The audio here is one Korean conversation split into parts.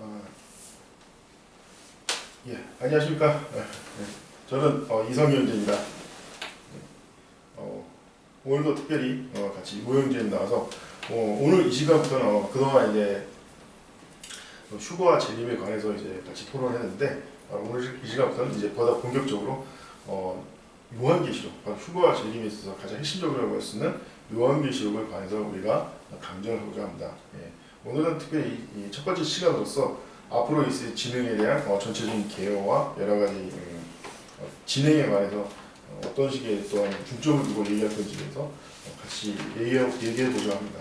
아, 예, 안녕하십니까. 저는 이성현재입니다. 오늘도 특별히 같이 모형제에 나와서 오늘 이 시간부터는 그동안 이제 휴거와 재림에 관해서 이제 같이 토론했는데 오늘 이 시간부터는 이제 보다 본격적으로 요한계시록, 휴거와 재림에 있어서 가장 핵심적이라고 할 수 있는 요한계시록을 관해서 우리가 강조를 하고자 합니다. 예. 오늘은 특별히 이 첫 번째 시간으로서 앞으로 있을 진행에 대한 전체적인 개요와 여러 가지 진행에 관해서 어떤 식의 또한 중점을 두고 얘기할 건지에 대해서 같이 얘기해 보자 합니다.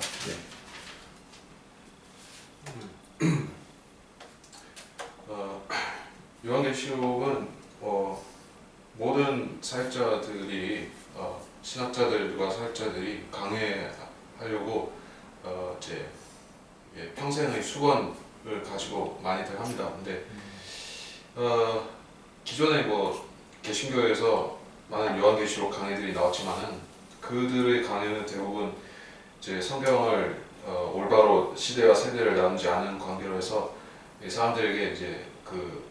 요한계시록은 모든 사역자들이 신학자들과 사역자들이 강해하려고 이제 평생의 수건을 가지고 많이들 합니다. 근데 기존에 개신교에서 많은 요한계시록 강의들이 나왔지만은 그들의 강의는 대부분 이제 성경을 올바로 시대와 세대를 나누지 않은 관계로 해서 사람들에게 이제 그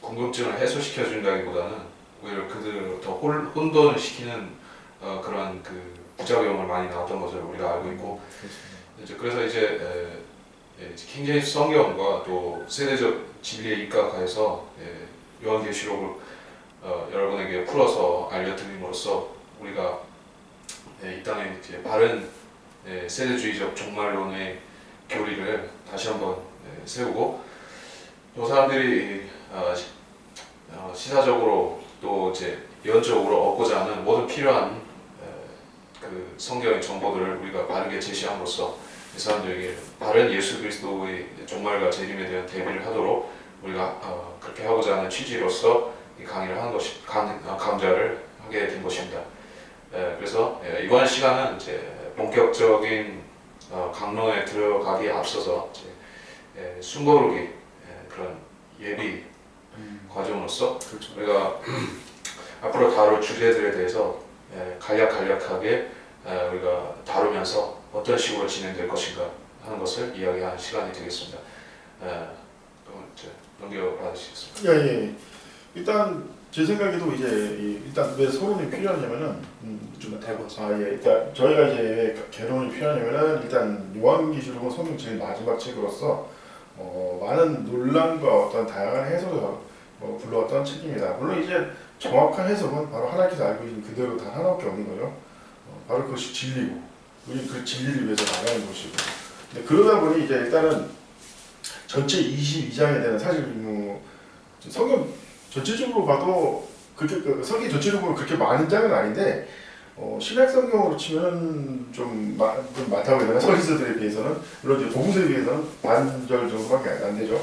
궁금증을 해소시켜 준다기보다는 오히려 그들을 더 혼돈을 시키는 그런 그 부작용을 많이 나왔던 것을 우리가 알고 있고, 이제 그래서 이제 굉장히 성경과 또 세대적 진리에 입각해서 요한계시록을 여러분에게 풀어서 알려드림으로써 우리가 이 땅에 이제 바른 세대주의적 종말론의 교리를 다시 한번 세우고, 또 사람들이 시사적으로 또 이제 연적으로 얻고자 하는 모든 필요한 그 성경의 정보들을 우리가 바르게 제시함으로써 이 사람들에게 바른 예수 그리스도의 종말과 재림에 대한 대비를 하도록 우리가 그렇게 하고자 하는 취지로서 이 강의를 하는 것이 강좌를 하게 된 것입니다. 그래서 이번 시간은 이제 본격적인 강론에 들어가기에 앞서서 이제 숨고르기 그런 예비 과정으로서 그렇죠. 우리가 앞으로 다룰 주제들에 대해서 간략하게 우리가 다루면서 어떤 식으로 진행될 것인가 하는 것을 이야기하는 시간이 되겠습니다. 넘겨받으시겠습니다. 예. 일단 제 생각에도 이제 일단 왜 서론이 필요하냐면은 좀 일단 저희가 이제 왜 개론이 필요하냐면은 일단 요한계시록은 성경 제일 마지막 책으로서 많은 논란과 어떤 다양한 해석을 불러왔던 책입니다. 물론 이제 정확한 해석은 바로 하나님께서 알고 계신 그대로 단 하나밖에 없는 거죠. 바로 그것이 진리고 우리 그 진리를 위해서 나가는 것이고. 근데 그러다 보니 이제 일단은 전체 22장에 대한 사실 성경 전체적으로 봐도 그렇게 성경 전체적으로 그렇게 많은 장은 아닌데 신약 성경으로 치면 좀 많다고 해야 되나? 서신서들에 비해서는 물론 이제 복음서에 비해서는 반절 정도밖에 안 되죠.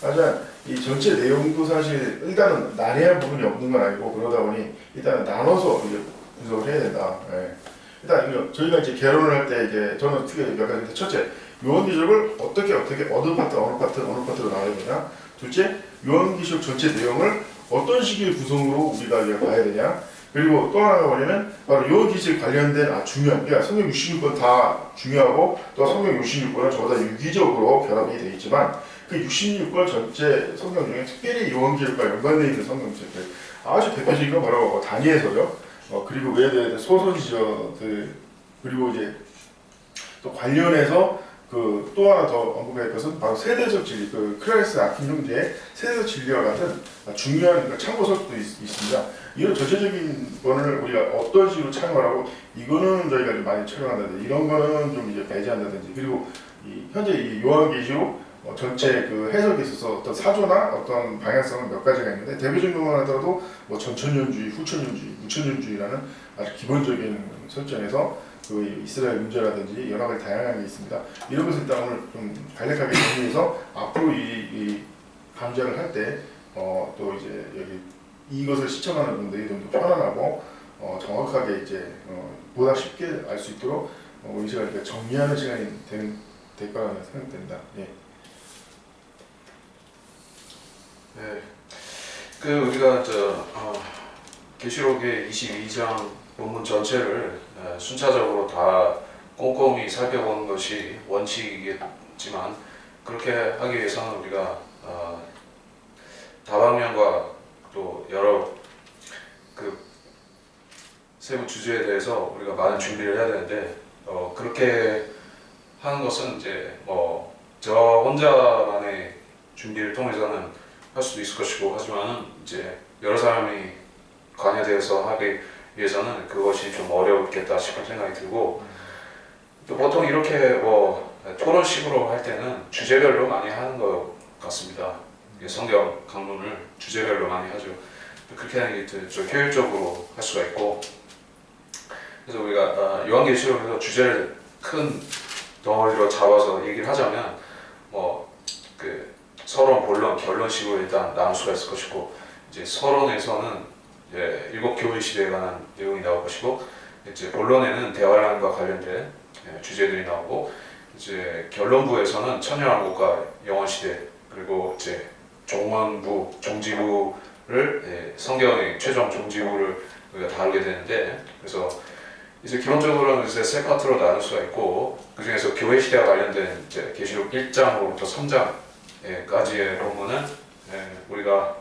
하지만 이 전체 내용도 사실 일단은 난해한 부분이 없는 건 아니고 그러다 보니 일단은 나눠서 이제 분석을 해야 된다. 예. 일단 저희가 이제 개론을 할 때 이제 저는 특히 몇 가지 첫째 요한계시록을 어떻게 어느 파트로 나눠야 되냐. 둘째 요한계시록 전체 내용을 어떤 식의 구성으로 우리가 봐야 되냐. 그리고 또 하나가 뭐냐면 바로 요한계시록 관련된 중요한 그러니까 성경 66권 다 중요하고 또 성경 66권은 저보다 유기적으로 결합이 되어 있지만 그 66권 전체 성경 중에 특별히 요한계시록과 연관되어 있는 성경책들 아주 대표적인 건 바로 다니엘서죠. 그리고 외에 소선지죠. 그리고 이제 또 관련해서 또 하나 더 언급할 것은 바로 세대적 진리, 크라이스트 아킨 형제의 세대적 진리와 같은 중요한 참고서도 있습니다. 이런 전체적인 거를 우리가 어떤 식으로 참여하고 이거는 저희가 좀 많이 촬영한다든지 이런 거는 좀 이제 배제한다든지 그리고 현재 이 요한계시록 전체 그 해석에 있어서 어떤 사조나 어떤 방향성은 몇 가지가 있는데 대표적인 것만 하더라도 전천년주의, 후천년주의, 무천년주의라는 아주 기본적인 설정에서 그 이스라엘 문제라든지 여러 가지 다양한 게 있습니다. 이런 것을 일단 오늘 좀 간략하게 정리해서 앞으로 이 강좌를 할 때 또 이제 여기 이것을 시청하는 분들이 좀 더 편안하고 정확하게 이제 보다 쉽게 알 수 있도록 이 시간을 정리하는 시간이 될 거라는 생각이 듭니다. 예. 네, 우리가 계시록의 22장 본문 전체를 순차적으로 다 꼼꼼히 살펴보는 것이 원칙이겠지만 그렇게 하기 위해서는 우리가 다방면과 또 여러 그 세부 주제에 대해서 우리가 많은 준비를 해야 되는데 그렇게 하는 것은 이제 저 혼자만의 준비를 통해서는 할 수도 있을 것이고 하지만은 이제 여러 사람이 관여되어서 하기 위해서는 그것이 좀 어렵겠다 싶은 생각이 들고 또 보통 이렇게 토론식으로 할 때는 주제별로 많이 하는 것 같습니다. 성경 강론을 주제별로 많이 하죠. 그렇게 하는 게 좀 효율적으로 할 수가 있고 그래서 우리가 요한계시록에서 주제를 큰 덩어리로 잡아서 얘기를 하자면 그 서론, 본론, 결론식으로 일단 나눌 수가 있을 것이고 이제 서론에서는 이제 일곱 교회 시대에 관한 내용이 나올 것이고 이제 본론에는 대환란과 관련된 주제들이 나오고 이제 결론부에서는 천년왕국과 영원시대 그리고 이제 종말부, 종지부를 성경의 최종 종지부를 우리가 다루게 되는데 그래서 이제 기본적으로는 이제 세 파트로 나눌 수가 있고 그 중에서 교회 시대와 관련된 이제 계시록 1장으로부터 3장까지의 본문은 우리가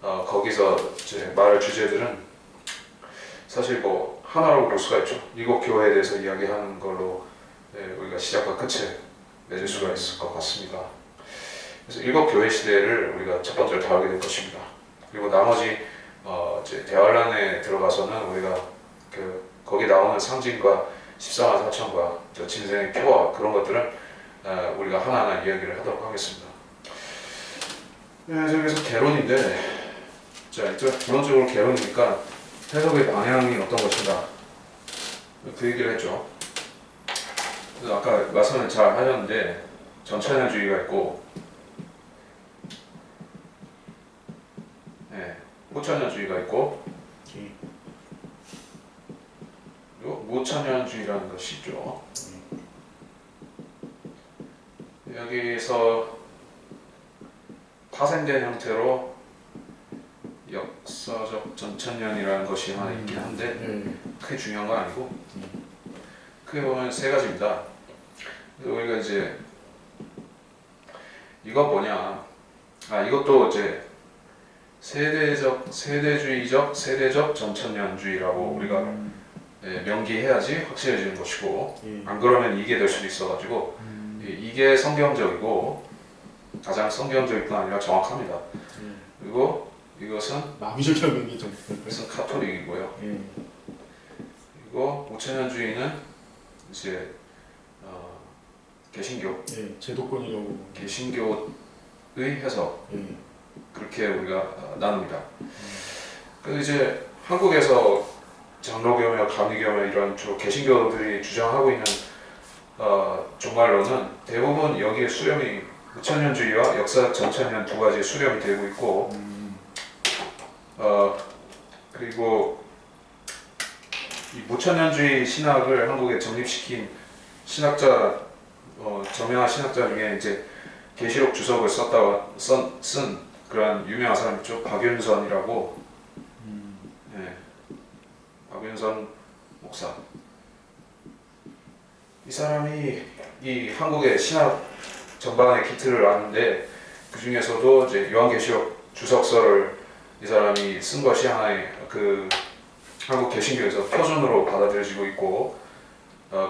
거기서 이제 말할 주제들은 사실 하나로 볼 수가 있죠. 일곱 교회에 대해서 이야기하는 걸로 우리가 시작과 끝을 맺을 수가 있을 것 같습니다. 그래서 일곱 교회 시대를 우리가 첫 번째로 다루게 될 것입니다. 그리고 나머지 이제 대환란에 들어가서는 우리가 거기 나오는 상징과 14만 4천과 진생의 표와 그런 것들은 우리가 하나하나 이야기를 하도록 하겠습니다. 여기서 개론인데 자, 기본적으로 개론이니까 해석의 방향이 어떤 것인가 그 얘기를 했죠. 그래서 아까 말씀을 잘 하셨는데 전천년주의가 있고 호천년주의가 있고 그리고 무천년주의라는 것이 있죠. 여기서 파생된 형태로 역사적 전천년이라는 것이 하나 있긴 한데 크게 중요한 건 아니고 크게 보면 세 가지입니다. 그래서 우리가 이제 이거 뭐냐 이것도 이제 세대적 전천년주의라고 우리가 명기해야지 확실해지는 것이고 안 그러면 이게 될 수도 있어가지고 이게 성경적이고 가장 성경적일 뿐 아니라 정확합니다. 그리고 이것은 마귀적인 게 좀. 이것은 카톨릭이고요. 그리고 무천년주의는 이제 개신교, 제도권이라고. 개신교의 해석 그렇게 우리가 나눕니다. 그래서 이제 한국에서 장로교며 감리교며 이런 주로 개신교들이 주장하고 있는 종말론은 대부분 여기에 수렴이 무천년주의와 역사 전천년 두 가지 수렴이 되고 있고 그리고 이 무천년주의 신학을 한국에 정립시킨 신학자 저명한 신학자 중에 이제 계시록 주석을 쓴 그런 유명한 사람 있죠. 박윤선이라고. 박윤선 목사. 이 사람이 이 한국의 신학 전반의 기틀을 아는데 그 중에서도 이제 요한계시록 주석서를 이 사람이 쓴 것이 하나의 한국 개신교에서 표준으로 받아들여지고 있고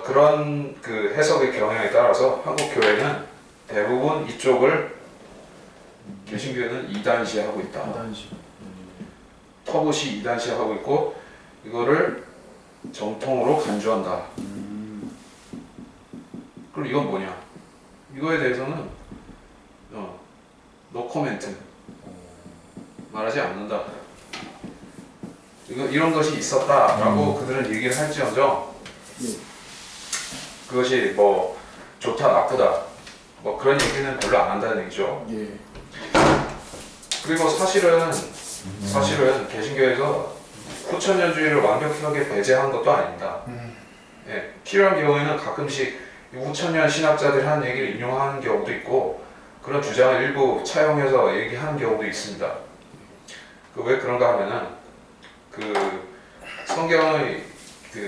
그런 그 해석의 경향에 따라서 한국 교회는 대부분 이쪽을 개신교회는 이단시하고 있다. 터부시 이단시하고 있고 이거를 정통으로 간주한다. 그럼 이건 뭐냐? 이거에 대해서는 노 코멘트 말하지 않는다. 이런 것이 있었다라고 그들은 얘기를 할지언정 그것이 좋다 나쁘다 그런 얘기는 별로 안 한다는 얘기죠. 그리고 사실은 개신교에서 후천년주의를 완벽하게 배제한 것도 아닙니다. 필요한 경우에는 가끔씩 후천년 신학자들이 하는 얘기를 인용하는 경우도 있고 그런 주장을 일부 차용해서 얘기하는 경우도 있습니다. 왜 그런가 하면은 성경의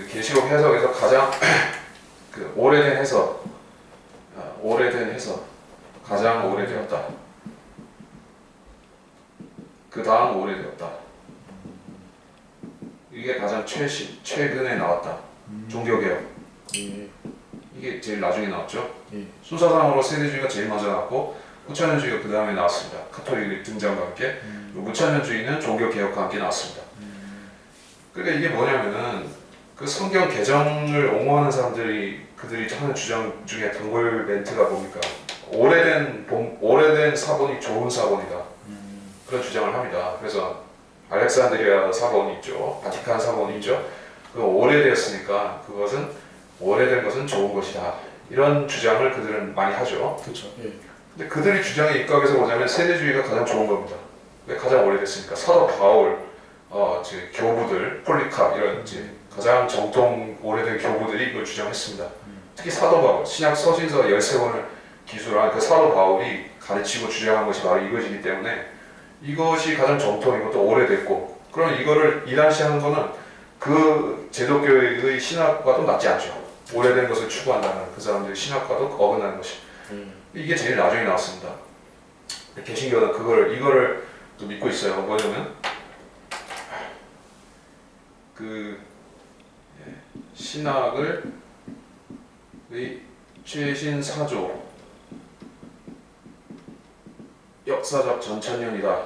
계시록 해석에서 가장 오래된 해석 가장 오래되었다. 그 다음 오래되었다. 이게 가장 최근에 나왔다. 종교개혁. 예. 이게 제일 나중에 나왔죠. 예. 순서상으로 세대주의가 제일 먼저 나왔고 무천년주의가 그 다음에 나왔습니다. 카톨릭 등장과 함께 무천년주의는 종교개혁과 함께 나왔습니다. 그러니까 이게 뭐냐면은 그 성경 개정을 옹호하는 사람들이 그들이 하는 주장 중에 단골 멘트가 뭡니까? 오래된 사본이 좋은 사본이다. 그런 주장을 합니다. 그래서 알렉산드리아 사본이 있죠. 바티칸 사본이 있죠. 그 오래되었으니까 그것은 오래된 것은 좋은 것이다. 이런 주장을 그들은 많이 하죠. 그렇죠. 예. 근데 그들의 주장의 입각에서 보자면 세대주의가 가장 좋은 겁니다. 왜 가장 오래됐으니까 사도 바울, 이제 교부들, 폴리캅 이런 이제 가장 정통 오래된 교부들이 이걸 주장했습니다. 특히 사도 바울, 신약 서신서 13권을 기술한 그 사도 바울이 가르치고 주장한 것이 바로 이것이기 때문에 이것이 가장 정통이고 또 오래됐고 그럼 이거를 이단시하는 거는 그 제독교의 신학과도 맞지 않죠. 오래된 것을 추구한다는 그 사람들의 신학과도 어긋나는 것이. 이게 제일 나중에 나왔습니다. 개신교는 이거를 또 믿고 있어요. 뭐냐면 그 신학을 최신 사조 역사적 전천년이다.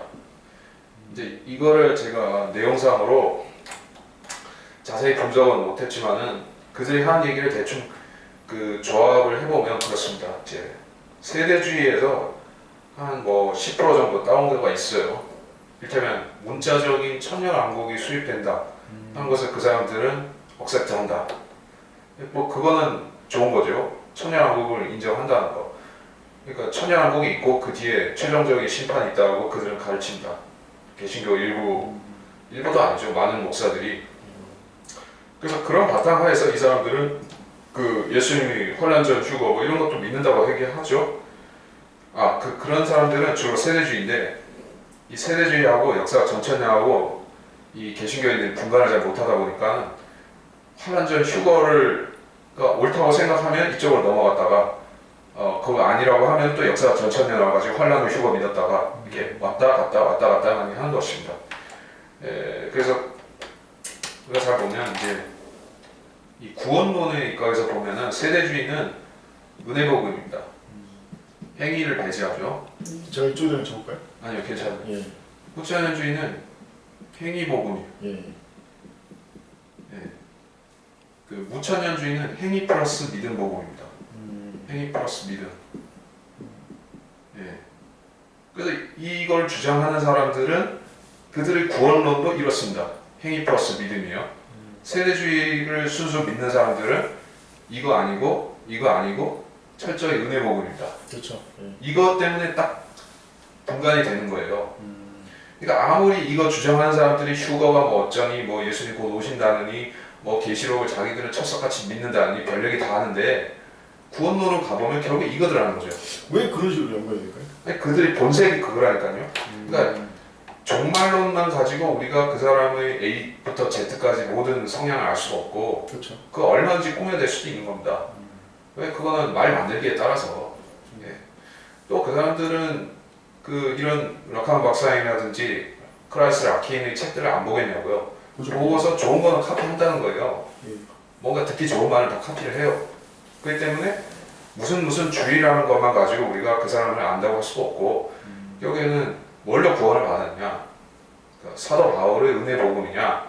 이제 이거를 제가 내용상으로 자세히 분석은 못했지만은 그들이 하는 얘기를 대충 그 조합을 해보면 그렇습니다. 이제 세대주의에서 한 뭐 10% 정도 다운로드가 있어요. 이를테면 문자적인 천년왕국이 수입된다 하는 것을 그 사람들은 억셉트한다. 뭐 그거는 좋은 거죠. 천년왕국을 인정한다는 거. 그러니까 천년왕국이 있고 그 뒤에 최종적인 심판이 있다고 그들은 가르친다. 개신교 일부도 아니죠. 많은 목사들이. 그래서 그런 바탕하에서 이 사람들은 그 예수님이 환란전 휴거 뭐 이런 것도 믿는다고 얘기하죠. 그런 사람들은 주로 세대주의인데 이 세대주의하고 역사가 전천년하고 이 개신교인들이 분간을 잘 못하다 보니까 환란전 휴거를 옳다고 생각하면 이쪽으로 넘어갔다가 그거 아니라고 하면 또 역사가 전천년 와가지고 환란 후 휴거 믿었다가 이렇게 왔다 갔다 많이 하는 것입니다. 그래서 우리가 잘 보면 이제 이 구원론의 입각에서 보면은 세대주의는 은혜복음입니다. 행위를 배제하죠. 제가 이쪽에 적을까요? 아니요, 괜찮아요. 예. 무천년주의는 행위복음이에요. 예. 그 무천년주의는 행위 플러스 믿음 복음입니다. 행위 플러스 믿음. 그래서 이걸 주장하는 사람들은 그들의 구원론도 이렇습니다. 행위 플러스 믿음이요. 세대주의를 순수 믿는 사람들은 이거 아니고 철저히 은혜 복음입니다. 그렇죠. 예. 이것 때문에 딱 분간이 되는 거예요. 그러니까 아무리 이거 주장하는 사람들이 휴거가 뭐 어쩌니 뭐 예수님 곧 오신다느니 뭐 계시록을 자기들은 철석같이 믿는다느니 별 얘기 다 하는데 구원론으로 가보면 결국 이거들 하는 거죠. 왜 그런 식으로 연결이 될까요? 아니, 그들이 본색이 그거라니까요. 그러니까 종말론만 가지고 우리가 그 사람의 A부터 Z까지 모든 성향을 알 수가 없고 그렇죠. 그 얼마든지 꾸며낼 수도 있는 겁니다. 왜 그거는 말 만들기에 따라서 또 그 사람들은 그 이런 락한 박사님이라든지 크라이스 라키인의 책들을 안 보겠냐고요. 그렇죠. 보고서 좋은 거는 카피한다는 거예요. 예. 뭔가 듣기 좋은 말은 다 카피를 해요. 그렇기 때문에 무슨 주의라는 것만 가지고 우리가 그 사람을 안다고 할 수가 없고 여기에는 뭘로 구원을 받았냐? 그러니까 사도 바울의 은혜 복음이냐?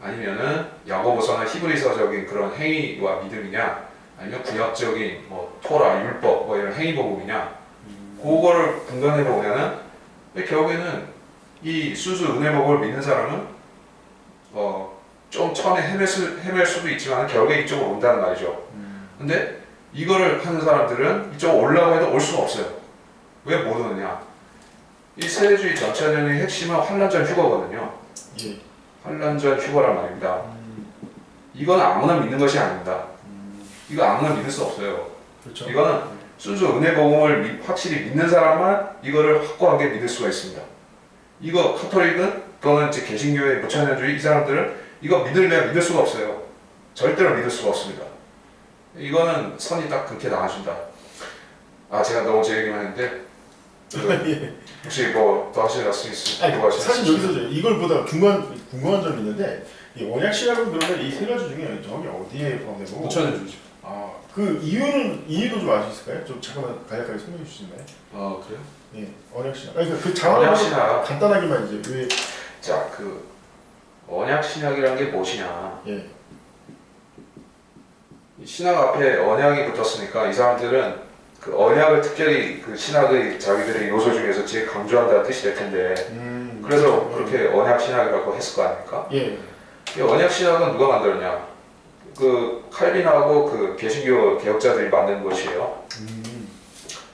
아니면은 야고보서나 히브리서적인 그런 행위와 믿음이냐? 아니면 구약적인 뭐 토라, 율법 뭐 이런 행위 복음이냐? 그거를 분간해 보면은 결국에는 이 순수 은혜 복음을 믿는 사람은 좀 처음에 헤맬 수도 있지만 결국에 이쪽으로 온다는 말이죠. 근데 이거를 하는 사람들은 이쪽 올라고 해도 올 수가 없어요. 왜 못 오느냐? 이 세대주의 전천년의 핵심은 환란전 휴거거든요. 예. 환란전 휴거란 말입니다. 이건 아무나 믿는 것이 아닙니다. 이거 아무나 믿을 수 없어요. 그렇죠. 이거는 순수 은혜 복음을 확실히 믿는 사람만 이거를 확고하게 믿을 수가 있습니다. 이거 카톨릭은 또는 이제 개신교의 무천년주의 이 사람들은 이거 믿을래 믿을 수가 없어요. 절대로 믿을 수가 없습니다. 이거는 선이 딱 그렇게 나와준다. 제가 너무 제 얘기만 했는데 예. 혹시 뭐 더 하실 말씀 있으면 아니, 사실 여기서 이걸 보다가 궁금한 점이 있는데 이 언약 신약은 그러면 이 세 가지 중에 정확히 어디에 포함된 거고? 추천해 주시죠. 그 이유도 좀 알 수 있을까요? 좀 잠깐만 간략하게 설명해 주시나요? 그래요? 예, 언약 신약. 아니 그 언약 장르를 신약. 간단하게만 이제 왜? 자, 그 언약 신약이란 게 무엇이냐? 예. 이 신약 앞에 언약이 붙었으니까 이 사람들은 그 언약을 특별히 그 신학의 자기들의 요소 중에서 제일 강조한다는 뜻이 될 텐데 그래서 그렇게 언약 신학이라고 했을 거 아닙니까? 예. 이 언약 신학은 누가 만들었냐? 그 칼빈하고 그 개신교 개혁자들이 만든 것이에요.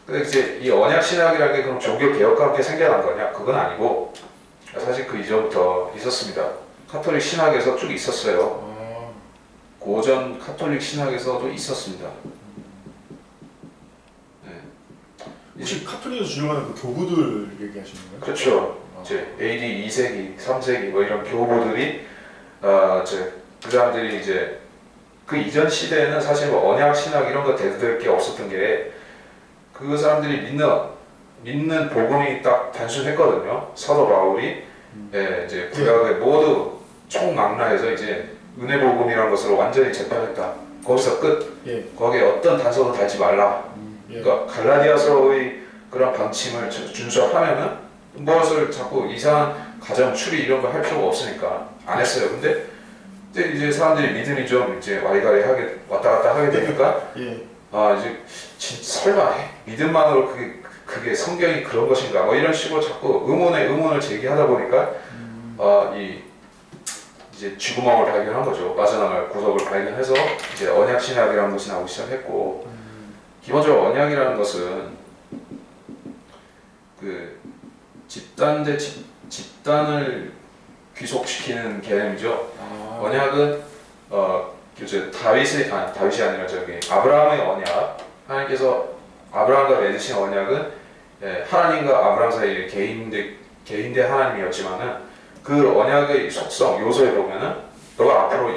근데 이제 이 언약 신학이라는 게 그럼 종교 개혁과 함께 생겨난 거냐? 그건 아니고 사실 그 이전부터 있었습니다. 카톨릭 신학에서 쭉 있었어요. 고전 카톨릭 신학에서도 있었습니다. 혹시 카톨릭에서 주장하는 그 교부들 얘기하시는 거예요? 그렇죠. 이제 AD 2세기, 3세기 뭐 이런 교부들이 이제 그 사람들이 이제 그 이전 시대에는 사실 뭐 언약 신학 이런 거 대두될 게 없었던 게 그 사람들이 믿는 복음이 딱 단순했거든요. 사도 바울이 이제 구약에 모두 총망라해서 이제 은혜 복음이라는 것으로 완전히 재편했다. 거기서 끝. 거기에 어떤 단서도 달지 말라. 그러니까 갈라디아서의 그런 방침을 준수하면은 무엇을 자꾸 이상한 가정 추리 이런 거 할 필요가 없으니까 안 했어요. 근데 이제 사람들이 믿음이 좀 이제 와리가리 왔다 갔다 하게 되니까 이제 설마 믿음만으로 그게 성경이 그런 것인가 뭐 이런 식으로 자꾸 의문을 제기하다 보니까 이제 쥐구멍을 발견한 거죠. 빠져나갈 구석을 발견해서 이제 언약 신학이라는 것이 나오기 시작했고 기본적으로 언약이라는 것은 그 집단 대 집단을 귀속시키는 개념이죠. 언약은 다윗이 아니라 아브라함의 언약. 하나님께서 아브라함과 맺으신 언약은 하나님과 아브라함 사이의 개인 대 하나님이었지만은 그 언약의 속성 요소에 보면은 너가 앞으로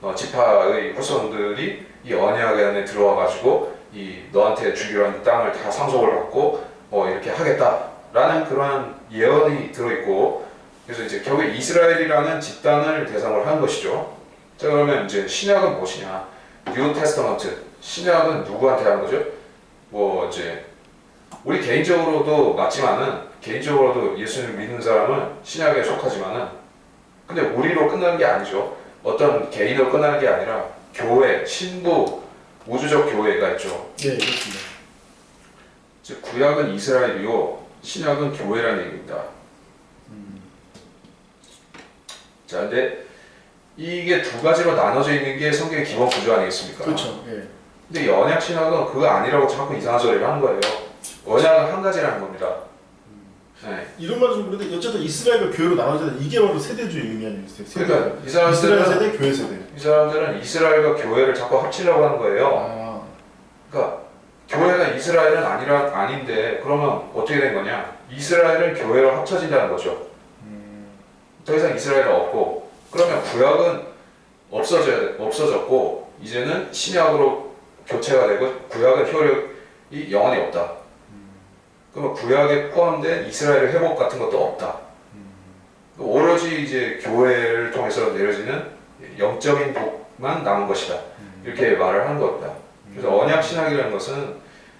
12지파의 후손들이 이 언약 안에 들어와 가지고 이 너한테 주기로 한 땅을 다 상속을 받고 이렇게 하겠다라는 그러한 예언이 들어있고 그래서 이제 결국 이스라엘이라는 집단을 대상으로 한 것이죠. 자 그러면 이제 신약은 무엇이냐? 뉴 테스터먼트 신약은 누구한테 하는 거죠? 뭐 이제 우리 개인적으로도 맞지만은 개인적으로도 예수님을 믿는 사람은 신약에 속하지만은 근데 우리로 끝나는 게 아니죠. 어떤 개인으로 끝나는 게 아니라 교회, 신부, 우주적 교회가 있죠. 네, 그렇습니다. 즉 구약은 이스라엘이요, 신약은 교회라는 얘기입니다. 자, 근데 이게 두 가지로 나눠져 있는 게 성경의 기본 구조 아니겠습니까? 그렇죠. 예. 근데 이 언약 신학은 그거 아니라고 자꾸 이상한 소리를 하는 거예요. 언약은 한 가지라는 겁니다. 네. 이런 말은 좀 그런데 어쨌든 이스라엘과 교회로 나눠져 이게 바로 세대주의 의미 아니겠어요? 그러니까 이스라엘 세대, 교회 세대. 이 사람들은 이스라엘과 교회를 자꾸 합치려고 하는 거예요. 그러니까 교회가 이스라엘은 아닌데 그러면 어떻게 된 거냐? 이스라엘은 교회로 합쳐진다는 거죠. 더 이상 이스라엘은 없고 그러면 구약은 없어졌고 이제는 신약으로 교체가 되고 구약은 효력이 영원히 없다. 그러면 구약에 포함된 이스라엘의 회복 같은 것도 없다. 오로지 이제 교회를 통해서 내려지는 영적인 복만 남은 것이다. 이렇게 말을 한 겁니다. 그래서 언약 신학이라는 것은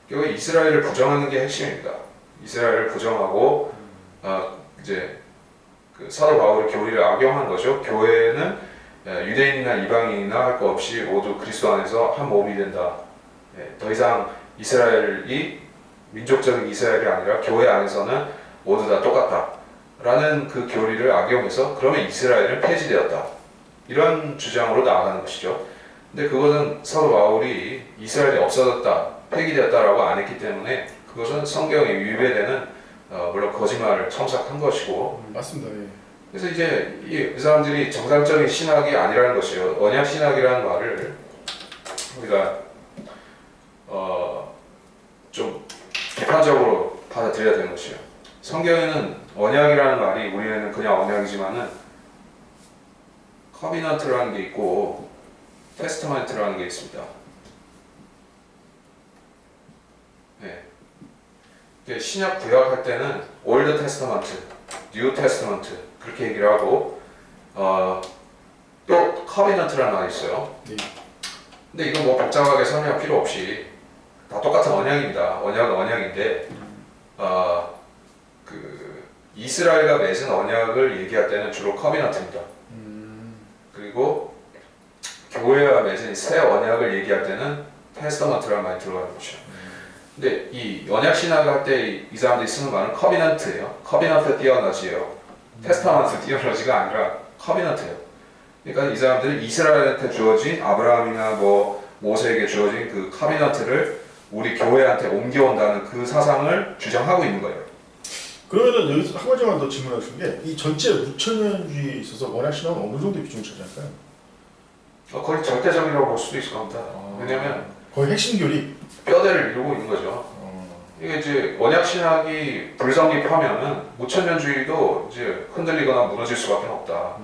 결국 이스라엘을 부정하는 게 핵심입니다. 이스라엘을 부정하고 이제 그 사도 바울의 교리를 악용한 거죠. 교회는 유대인이나 이방인이나 할 것 없이 모두 그리스도 안에서 한 몸이 된다. 더 이상 이스라엘이 민족적인 이스라엘이 아니라 교회 안에서는 모두 다 똑같다. 라는 그 교리를 악용해서 그러면 이스라엘은 폐지되었다. 이런 주장으로 나아가는 것이죠. 근데 그것은 사도 바울이 이스라엘이 없어졌다, 폐기되었다라고 안 했기 때문에 그것은 성경에 위배되는 물론 거짓말을 첨삭한 것이고 맞습니다. 예. 그래서 이제 이 사람들이 정상적인 신학이 아니라는 것이에요. 언약 신학이라는 말을 우리가 좀 비판적으로 받아들여야 되는 것이에요. 성경에는 언약이라는 말이 우리는 그냥 언약이지만은 커비넌트라는 게 있고 테스트먼트라는 게 있습니다. 네. 이게 신약 구약 할 때는 올드 테스터먼트, 뉴 테스터먼트 그렇게 얘기를 하고 또 커비넌트라는 말이 있어요. 네. 근데 이건 뭐 복잡하게 설명할 필요 없이 다 똑같은 언약입니다. 언약은 언약인데 그 이스라엘과 맺은 언약을 얘기할 때는 주로 커비넌트입니다. 그리고 교회와 맺은 새 언약을 얘기할 때는 테스터먼트라는 말이 들어가는 거죠. 근데 이 언약 신학을 할 때 이 사람들이 쓰는 말은 커비넌트예요. 커비넌트 티어너지예요. 테스터먼트 티어너지가 아니라 커비넌트예요. 그러니까 이 사람들은 이스라엘한테 주어진 아브라함이나 뭐 모세에게 주어진 그 커비넌트를 우리 교회한테 옮겨온다는 그 사상을 주장하고 있는 거예요. 그러면은 여기서 한 가지만 더 질문할 수 있는 게 이 전체 무천년주의에 있어서 원약 신학은 어느 정도 비중을 차지할까요? 거의 절대적이라고 볼 수도 있을 겁니다. 왜냐하면 거의 핵심 교리. 뼈대를 이루고 있는 거죠. 이게 이제 원약 신학이 불성립하면은 무천년주의도 이제 흔들리거나 무너질 수밖에 없다.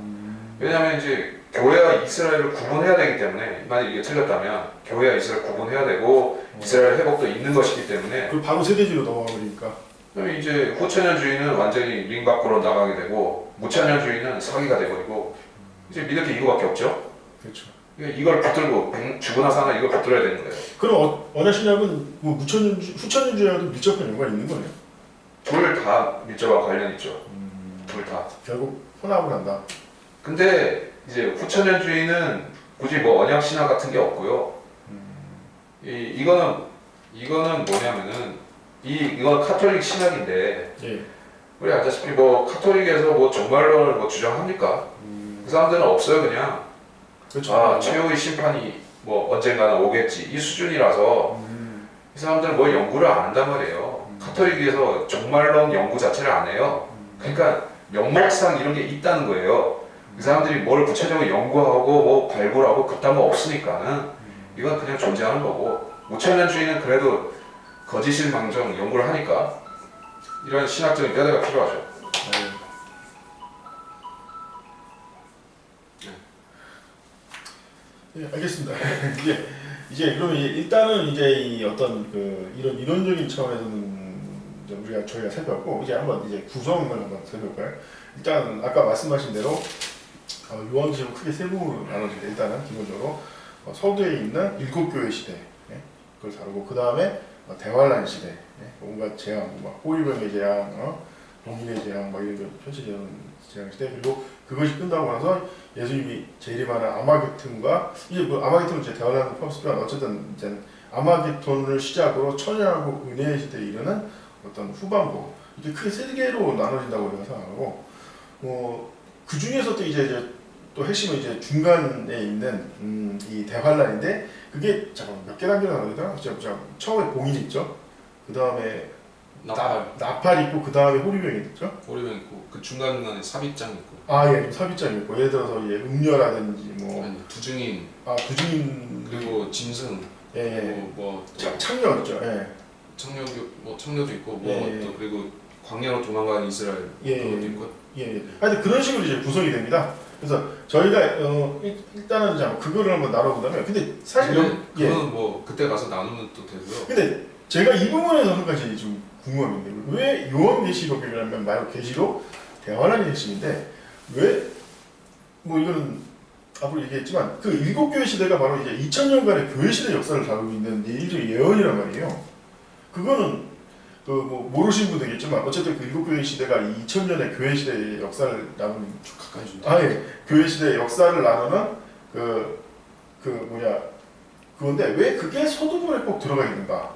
왜냐하면 이제 교회와 이스라엘을 구분해야 되기 때문에 만약 이게 틀렸다면 교회와 이스라엘 구분해야 되고 이스라엘 회복도 있는 것이기 때문에 그리고 바로 세대주의로 넘어가버리니까. 그럼 이제 후천년주의는 완전히 링 밖으로 나가게 되고 무천년주의는 사기가 돼버리고 이제 믿을 게 이거밖에 없죠. 그렇죠. 이걸 붙들고 죽으나 사나 이걸 붙들어야 되는 거예요. 그럼 원약 신학은 뭐 후천년주의와도 밀접한 연관이 있는 거네요. 둘 다 밀접한 관련 있죠. 둘 다. 결국 혼합을 한다. 근데 이제 후천년주의는 굳이 뭐 언약 신학 같은 게 없고요. 이거는 뭐냐면은 이건 카톨릭 신학인데 예. 우리 알다시피 뭐 카톨릭에서 뭐 종말론을 뭐 주장합니까? 그 사람들은 없어요 그냥. 그렇죠. 최후의 심판이 뭐 언젠가는 오겠지 이 수준이라서 이 사람들은 뭐 연구를 안 한단 말이에요. 카톨릭에서 종말론 연구 자체를 안 해요. 그러니까 명목상 이런 게 있다는 거예요. 그 사람들이 뭘 구체적으로 연구하고 뭐 발굴하고 그딴 거 없으니까는 이건 그냥 존재하는 거고 무천년주의는 그래도 거짓일망정 연구를 하니까 이런 신학적인 뼈대가 필요하죠. 네, 알겠습니다. 이제 그러면 일단은 이제 이 어떤 그 이런 이론적인 차원에서는 이제 저희가 살펴봤고 이제 한번 이제 구성을 한번 살펴볼까요? 일단 아까 말씀하신 대로 요한계시록 크게 세 부분으로 나눠집니다. 일단은 기본적으로 서두에 있는 일곱 교회 시대 그걸 다루고 그 다음에 대환란 시대 온갖 재앙, 막 호위병의 재앙, 동일의 재앙, 막 이런 펼쳐지는 재앙 시대 그리고 그것이 끝나고 나서 예수님이 재림하는 아마겟돈과 이제 뭐 아마겟돈은 이제 대환란을 포함시키면 어쨌든 이제 아마겟돈을 시작으로 천연하고 은혜의 시대에 이르는 어떤 후반부 이게 크게 세 개로 나눠진다고 우리가 생각하고 그 중에서 또 이제 또 핵심은 이제 중간에 있는 이 대환란인데 그게 잠깐 몇 개 단계로 나눠지더라? 처음에 봉인 있죠. 그 다음에 나팔 있고 그 다음에 호리병이 있죠. 호리병 있고 그 중간중간에 삽입장 있고 예, 삽입장이 있고 예를 들어서 음녀라든지 뭐 아니 두증인 두증인 그리고 짐승 뭐 창녀 있죠. 청녀도 있고 또 그리고 광야로 도망가는 이스라엘 그것도 있고 하여튼 그런 식으로 이제 구성이 됩니다. 그래서 저희가 일단은 이제 그거를 한번 나눠본다면 근데 사실 그거는 뭐 그때 가서 나누면 또 되고요. 근데 제가 이 부분에서 한 가지 좀 궁금한 게 왜 요한계시록이라면 말고 계시록 대환란이 핵심인데 왜 뭐 이거는 앞으로 얘기했지만 그 일곱 교회 시대가 바로 이제 2000년간의 교회 시대 역사를 다루고 있는 일종의 예언이란 말이에요. 그거는 그 뭐 모르시는 분도 있겠지만 어쨌든 그 일곱 교회 시대가 2000년의 교회 시대의 역사를 나누는 가까이 준다. 교회 시대의 역사를 나누는 그건데 왜 그게 서두문에 꼭 들어가 있는가?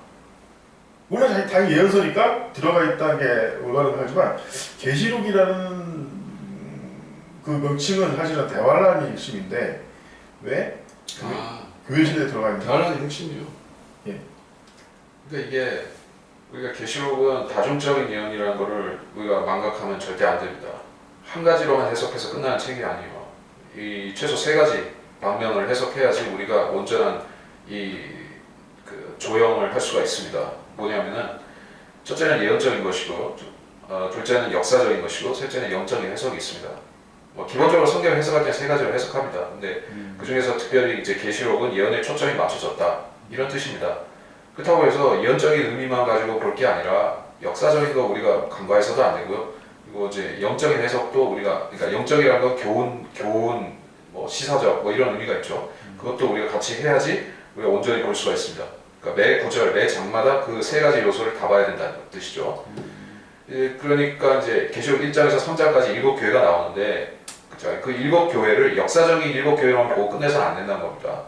물론 당연히 예언서니까 들어가 있다는 게 올바른 하지만 계시록이라는 그 명칭은 사실은 대환란이 핵심인데 왜 교회 시대에 들어가 있는가? 대환란이 핵심이요. 예. 그러니까 이게 우리가 계시록은 다중적인 예언이라는 거를 우리가 망각하면 절대 안 됩니다. 한 가지로만 해석해서 끝나는 책이 아니에요. 이 최소 세 가지 방면을 해석해야지 우리가 온전한 그 조형을 할 수가 있습니다. 뭐냐면은 첫째는 예언적인 것이고, 둘째는 역사적인 것이고, 셋째는 영적인 해석이 있습니다. 뭐 기본적으로 성경을 해석할 때 세 가지로 해석합니다. 근데 그 중에서 특별히 이제 계시록은 예언에 초점이 맞춰졌다 이런 뜻입니다. 그렇다고 해서 예언적인 의미만 가지고 볼 게 아니라 역사적인 거 우리가 간과해서도 안 되고요. 그리고 이제 영적인 해석도 우리가 그러니까 영적이라는 건 교훈 뭐 시사적 뭐 이런 의미가 있죠. 그것도 우리가 같이 해야지 우리가 온전히 볼 수가 있습니다. 그러니까 매 구절 매 장마다 그 세 가지 요소를 다 봐야 된다는 뜻이죠. 그러니까 이제 계시록 1장에서 3장까지 7교회가 나오는데 그 7교회를 역사적인 7교회만 보고 끝내서는 안 된다는 겁니다.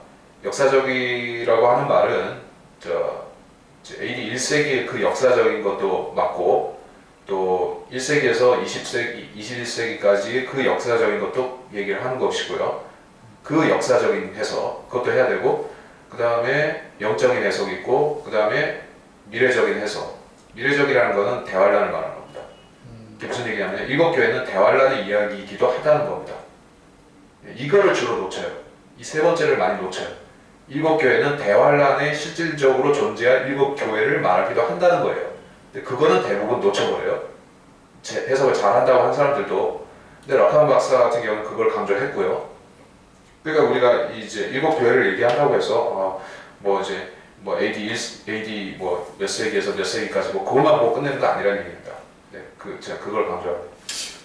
역사적이라고 하는 말은 AD 1세기의 그 역사적인 것도 맞고 또 1세기에서 20세기, 21세기까지 그 역사적인 것도 얘기를 하는 것이고요. 그 역사적인 해석 그것도 해야 되고 그 다음에 영적인 해석이 있고 그 다음에 미래적인 해석. 미래적이라는 것은 대환란을 말하는 겁니다. 이게 무슨 얘기냐면 7교회는 대환란의 이야기이기도 하다는 겁니다. 이거를 주로 놓쳐요. 이 세 번째를 많이 놓쳐요. 7교회는 대환란에 실질적으로 존재할 7교회를 말하기도 한다는 거예요. 근데 그거는 대부분 놓쳐버려요. 해석을 잘한다고 한 사람들도. 근데 락하만 박사 같은 경우는 그걸 강조했고요. 그러니까 우리가 이제 7교회를 얘기한다고 해서 뭐 이제 뭐 AD 뭐 몇 세기에서 몇 세기까지 뭐 그것만 보고 끝내는 거 아니라는 얘기입니다. 네, 제가 그걸 강조합니다.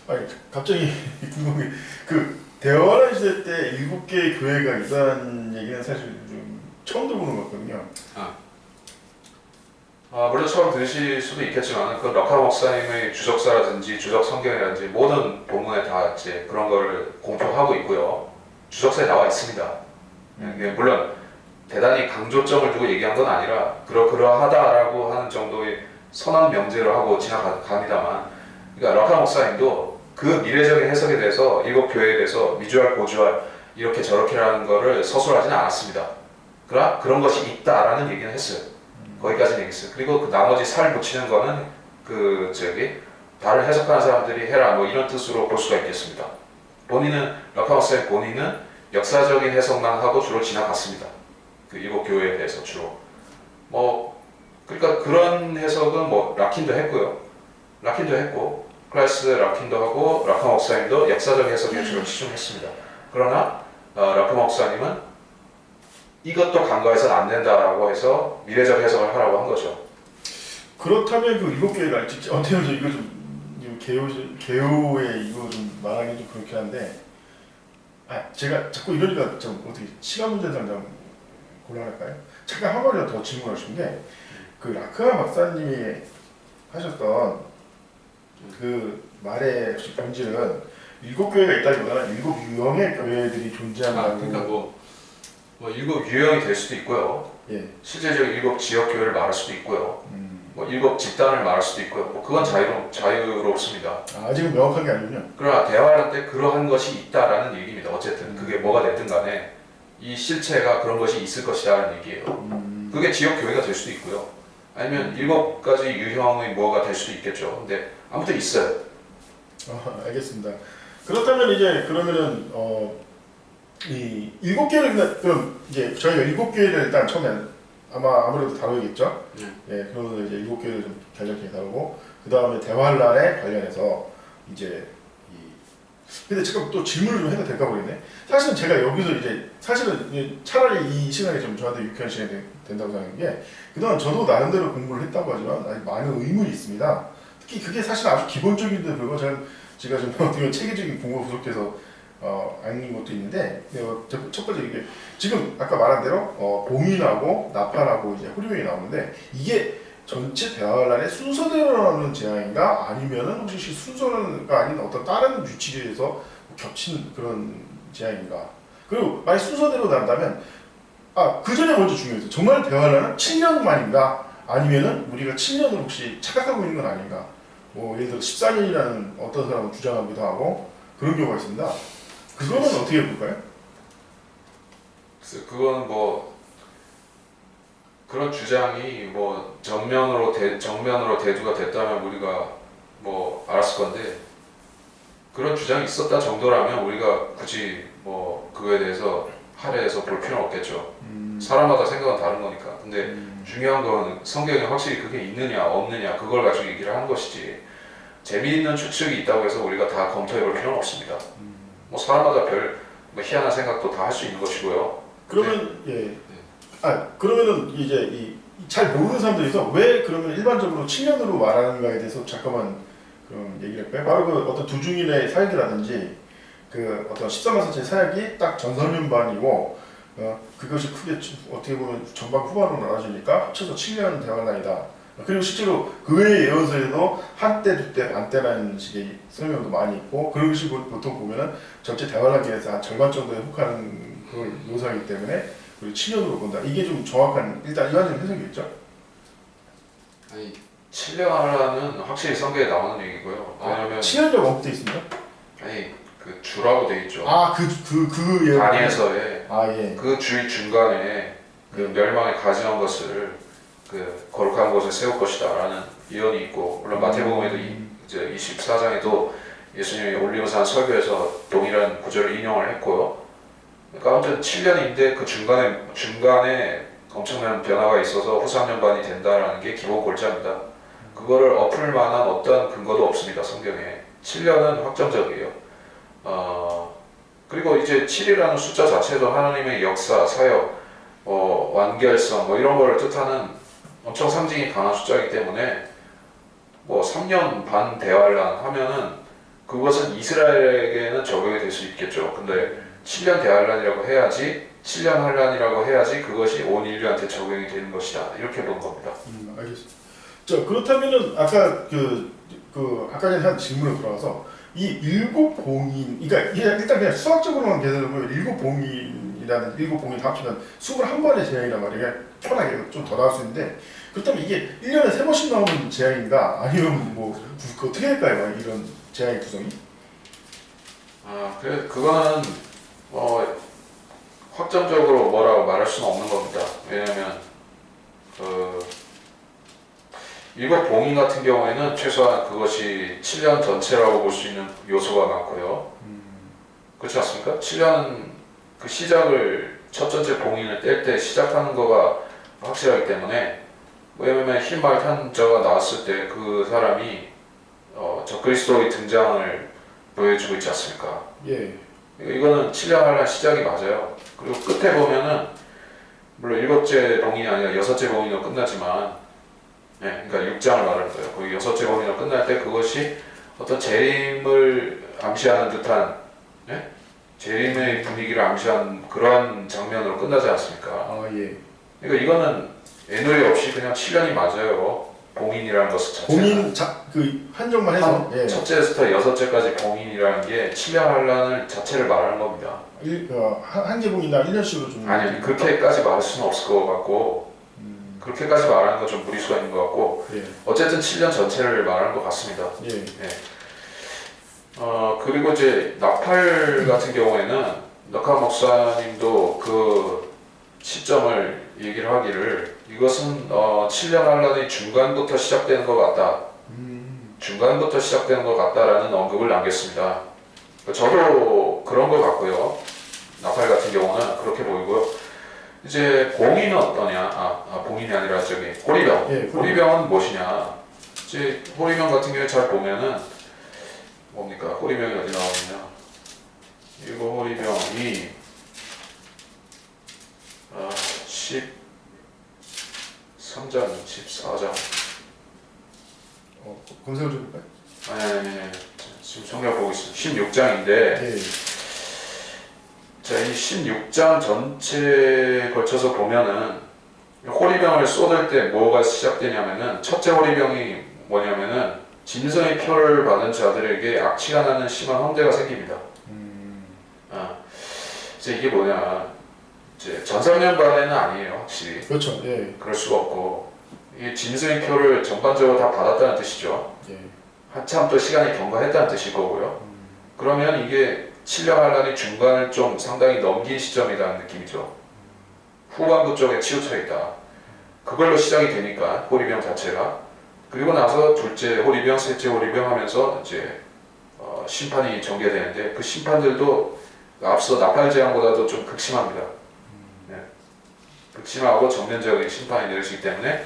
아니 갑자기 궁금한 게 그 대화란 시대 때 7개의 교회가 있다는 얘기는 사실 좀 처음 들어보는 거거든요. 물론 처음 들으실 수도 있겠지만 그 락하 목사님의 주석사라든지 주석 성경이라든지 모든 본문에 다 이제 그런 걸 공표하고 있고요. 주석사에 나와 있습니다. 물론 대단히 강조점을 두고 얘기한 건 아니라 그러하다라고 하는 정도의 선한 명제를 하고 지나갑니다만, 그러니까 락하 목사님도 그 미래적인 해석에 대해서 7교회에 대해서 미주알 고주알 이렇게 저렇게라는 거를 서술하지는 않았습니다. 그러나 그런 것이 있다라는 얘기는 했어요. 거기까지는 얘기했어요. 그리고 그 나머지 살 붙이는 거는 다른 해석하는 사람들이 해라 뭐 이런 뜻으로 볼 수가 있겠습니다. 락하 목사님 본인은 역사적인 해석만 하고 주로 지나갔습니다. 그 7교회에 대해서 주로. 그러니까 그런 해석은 뭐 라킨도 했고요. 클라이스 라킨도 하고 락하 목사님도 역사적 해석에 주로 치중했습니다. 그러나 락하 목사님은 이것도 간과해서는 안 된다라고 해서 미래적 해석을 하라고 한 거죠. 그렇다면 그 7교회가 어떻게 보면 이거 좀 개요에 이거 좀 말하기 좀 그렇긴 한데, 제가 자꾸 이러니까 좀 어떻게 시간 문제상 좀 곤란할까요? 잠깐 한 가지 더 질문할 수 있는 게, 그 라크아 박사님이 하셨던 그 말의 혹시 본질은 7교회가 있다기보다는 7유형의 교회들이 존재한다고. 그러니까 뭐 7유형이 될 수도 있고요. 예. 실제적인 7 지역 교회를 말할 수도 있고요. 뭐 7 집단을 말할 수도 있고요. 뭐 그건 자유롭습니다. 아직은 명확한 게 아니군요. 그러나 대화할 때 그러한 것이 있다라는 얘기입니다. 어쨌든 그게 뭐가 됐든 간에 이 실체가 그런 것이 있을 것이라는 얘기예요. 그게 지역 교회가 될 수도 있고요. 아니면 7가지 유형의 뭐가 될 수도 있겠죠. 근데 아무튼 있어요. 알겠습니다. 그렇다면 이제 그러면은 이 7개를 그럼 이제 저희가 7개를 일단 처음에 아무래도 다루겠죠. 예, 그러면 이제 7개를 좀 간략하게 다루고 그 다음에 대환란에 관련해서 이제 근데 잠깐 또 질문을 좀 해도 될까 모르겠네. 사실은 제가 여기서 이제 사실은 차라리 이 시간이 좀 저한테 유쾌한 시간이 된다고 생각하는 게, 그동안 저도 나름대로 공부를 했다고 하지만 아직 많은 의문이 있습니다. 특히 그게 사실 아주 기본적인데 불구하고 제가 좀 어떻게 보면 체계적인 공부가 부족해서 아닌 것도 있는데, 첫 번째 이게 지금 아까 말한 대로 봉인하고 나팔하고 이제 호리병이 나오는데, 이게 전체 대화란의 순서대로 나오는 재앙인가 아니면은 혹시 순서가 아닌 어떤 다른 규칙에서 겹친 그런 재앙인가? 그리고 만약 순서대로 난다면 그 전에 먼저 중요해서 정말 대화란은 7년만인가 아니면은 우리가 7년을 혹시 착각하고 있는 건 아닌가? 뭐 예를 들어 14년이라는 어떤 사람은 주장하기도 하고 그런 경우가 있습니다. 그거는 어떻게 볼까요? 그래서 그건 뭐 그런 주장이 뭐 정면으로 대두가 됐다면 우리가 뭐 알았을 건데, 그런 주장이 있었다 정도라면 우리가 굳이 뭐 그거에 대해서 할애해서 볼 필요는 없겠죠. 사람마다 생각은 다른 거니까. 근데 중요한 건 성경에 확실히 그게 있느냐 없느냐 그걸 가지고 얘기를 하는 것이지, 재미있는 추측이 있다고 해서 우리가 다 검토해 볼 필요는 없습니다. 뭐 사람마다 뭐 희한한 생각도 다 할 수 있는 것이고요. 그러면 그러면은 이제 잘 모르는 사람들이서 왜 그러면 일반적으로 7년으로 말하는가에 대해서 잠깐만 그럼 얘기를 할까요? 바로 그 어떤 두중인의 사역이라든지 그 어떤 13마사체 사역이 딱 전설면반이고 그것이 크게 어떻게 보면 전반 후반으로 나눠지니까 합쳐서 7년 대환란이다. 그리고 실제로 그 외의 예언서에도 한때, 두때, 반때라는 식의 설명도 많이 있고 그런 것이 보통 보면은 전체 대환란기에서 한 절반 정도에 속하는 그걸 묘사하기 때문에 우리 7년으로 본다. 이게 좀 정확한 일단 이완적인 해석이겠죠? 아니 7년 하라는 확실히 성경에 나오는 얘기고요. 왜냐면 7년이라고 언급돼 있습니다. 아니 그 주라고 돼 있죠. 그 예언. 다니엘서에 예. 그 주의 중간에 그 멸망에 가증한 것을 그 거룩한 곳에 세울 것이다라는 예언이 있고 물론 마태복음에도 이제 24장에도 예수님이 올리브산 설교에서 동일한 구절을 인용을 했고요. 그러니까 아무튼 7년인데 그 중간에 엄청난 변화가 있어서 후 3년반이 된다라는 게 기본 골자입니다. 그거를 엎을 만한 어떤 근거도 없습니다. 성경에 7년은 확정적이에요. 그리고 이제 7이라는 숫자 자체도 하나님의 역사, 사역, 완결성 이런 거를 뜻하는 엄청 상징이 강한 숫자이기 때문에 3년 반 대환란 하면은 그것은 이스라엘에게는 적용이 될 수 있겠죠. 근데 7년 대환란이라고 해야지 7년 환란이라고 해야지 그것이 온 인류한테 적용이 되는 것이다. 이렇게 본 겁니다. 알겠습니다. 자 그렇다면은 아까 아까 전에 한 질문으로 돌아와서 이 일곱 봉인, 그러니까 일단 그냥 수학적으로만 계산해보면 일곱 봉인이라는 일곱 봉인 다 합치면 21번의 재앙이란 말이에요. 편하게 좀 더 나올 수 있는데 그렇다면 이게 1년에 3번씩 나오는 재앙인가 아니면 어떻게 할까요? 이런 재앙의 구성이? 그거는 확정적으로 뭐라고 말할 수는 없는 겁니다. 왜냐하면 일곱 봉인 같은 경우에는 최소한 그것이 7년 전체라고 볼 수 있는 요소가 많고요. 그렇지 않습니까? 7년 그 시작을 첫 번째 봉인을 뗄 때 시작하는 거가 확실하기 때문에 왜냐면 흰말 탄자가 나왔을 때 그 사람이 적그리스도의 등장을 보여주고 있지 않습니까? 예. 이거는 7년 환란 시작이 맞아요. 그리고 끝에 보면은 물론 일곱째 봉인이 아니라 여섯째 봉인으로 끝나지만 그러니까 6장을 말하는 거예요. 거기 여섯째 봉인으로 끝날 때 그것이 어떤 재림을 암시하는 듯한 재림의 분위기를 암시한 그러한 장면으로 끝나지 않습니까? 예. 그러니까 이거는 애누리 없이 그냥 7년이 맞아요. 봉인이라는 것은 자체가. 봉인 한정만 해서 첫째부터 여섯째까지 봉인이라는 게 7년 환란을 자체를 말하는 겁니다. 한 개봉이나 1년씩으로 좀 아니 그렇게까지 말할 수는 없을 것 같고 그렇게까지 말하는 건 좀 무리수가 있는 것 같고 어쨌든 7년 전체를 말하는 것 같습니다. 그리고 이제 나팔 같은 경우에는 너카 목사님도 그 시점을 얘기를 하기를 이것은 7년 환란의 중간부터 시작되는 것 같다. 중간부터 시작되는 것 같다라는 언급을 남겼습니다. 저도 그런 것 같고요. 나팔 같은 경우는 그렇게 보이고요. 이제 봉인은 어떠냐? 봉인이 아니라 호리병. 호리병은 무엇이냐? 이제 호리병 같은 경우에 잘 보면은 뭡니까? 호리병이 어디 나오느냐? 이거 호리병이 13장, 14장. 검색을 좀 해볼까요? 아니. 지금 성경 보고 있습니다. 16장인데, 자, 이 16장 전체에 걸쳐서 보면은, 호리병을 쏟을 때 뭐가 시작되냐면은, 첫째 호리병이 뭐냐면은, 진성의 표를 받은 자들에게 악취가 나는 심한 황제가 생깁니다. 이제 이게 뭐냐. 이제 전설년반에는 아니에요, 확실히. 그렇죠. 그럴 수가 없고 이 진수의 표를 전반적으로 다 받았다는 뜻이죠. 한참 또 시간이 경과했다는 뜻일 거고요. 그러면 이게 7년 환란의 중간을 좀 상당히 넘긴 시점이라는 느낌이죠. 후반부 쪽에 치우쳐 있다. 그걸로 시작이 되니까 호리병 자체가 그리고 나서 둘째 호리병, 셋째 호리병 하면서 이제 심판이 전개되는데 그 심판들도 앞서 나팔 재앙보다도 좀 극심합니다. 극심하고 전면적인 심판이 내려지기 때문에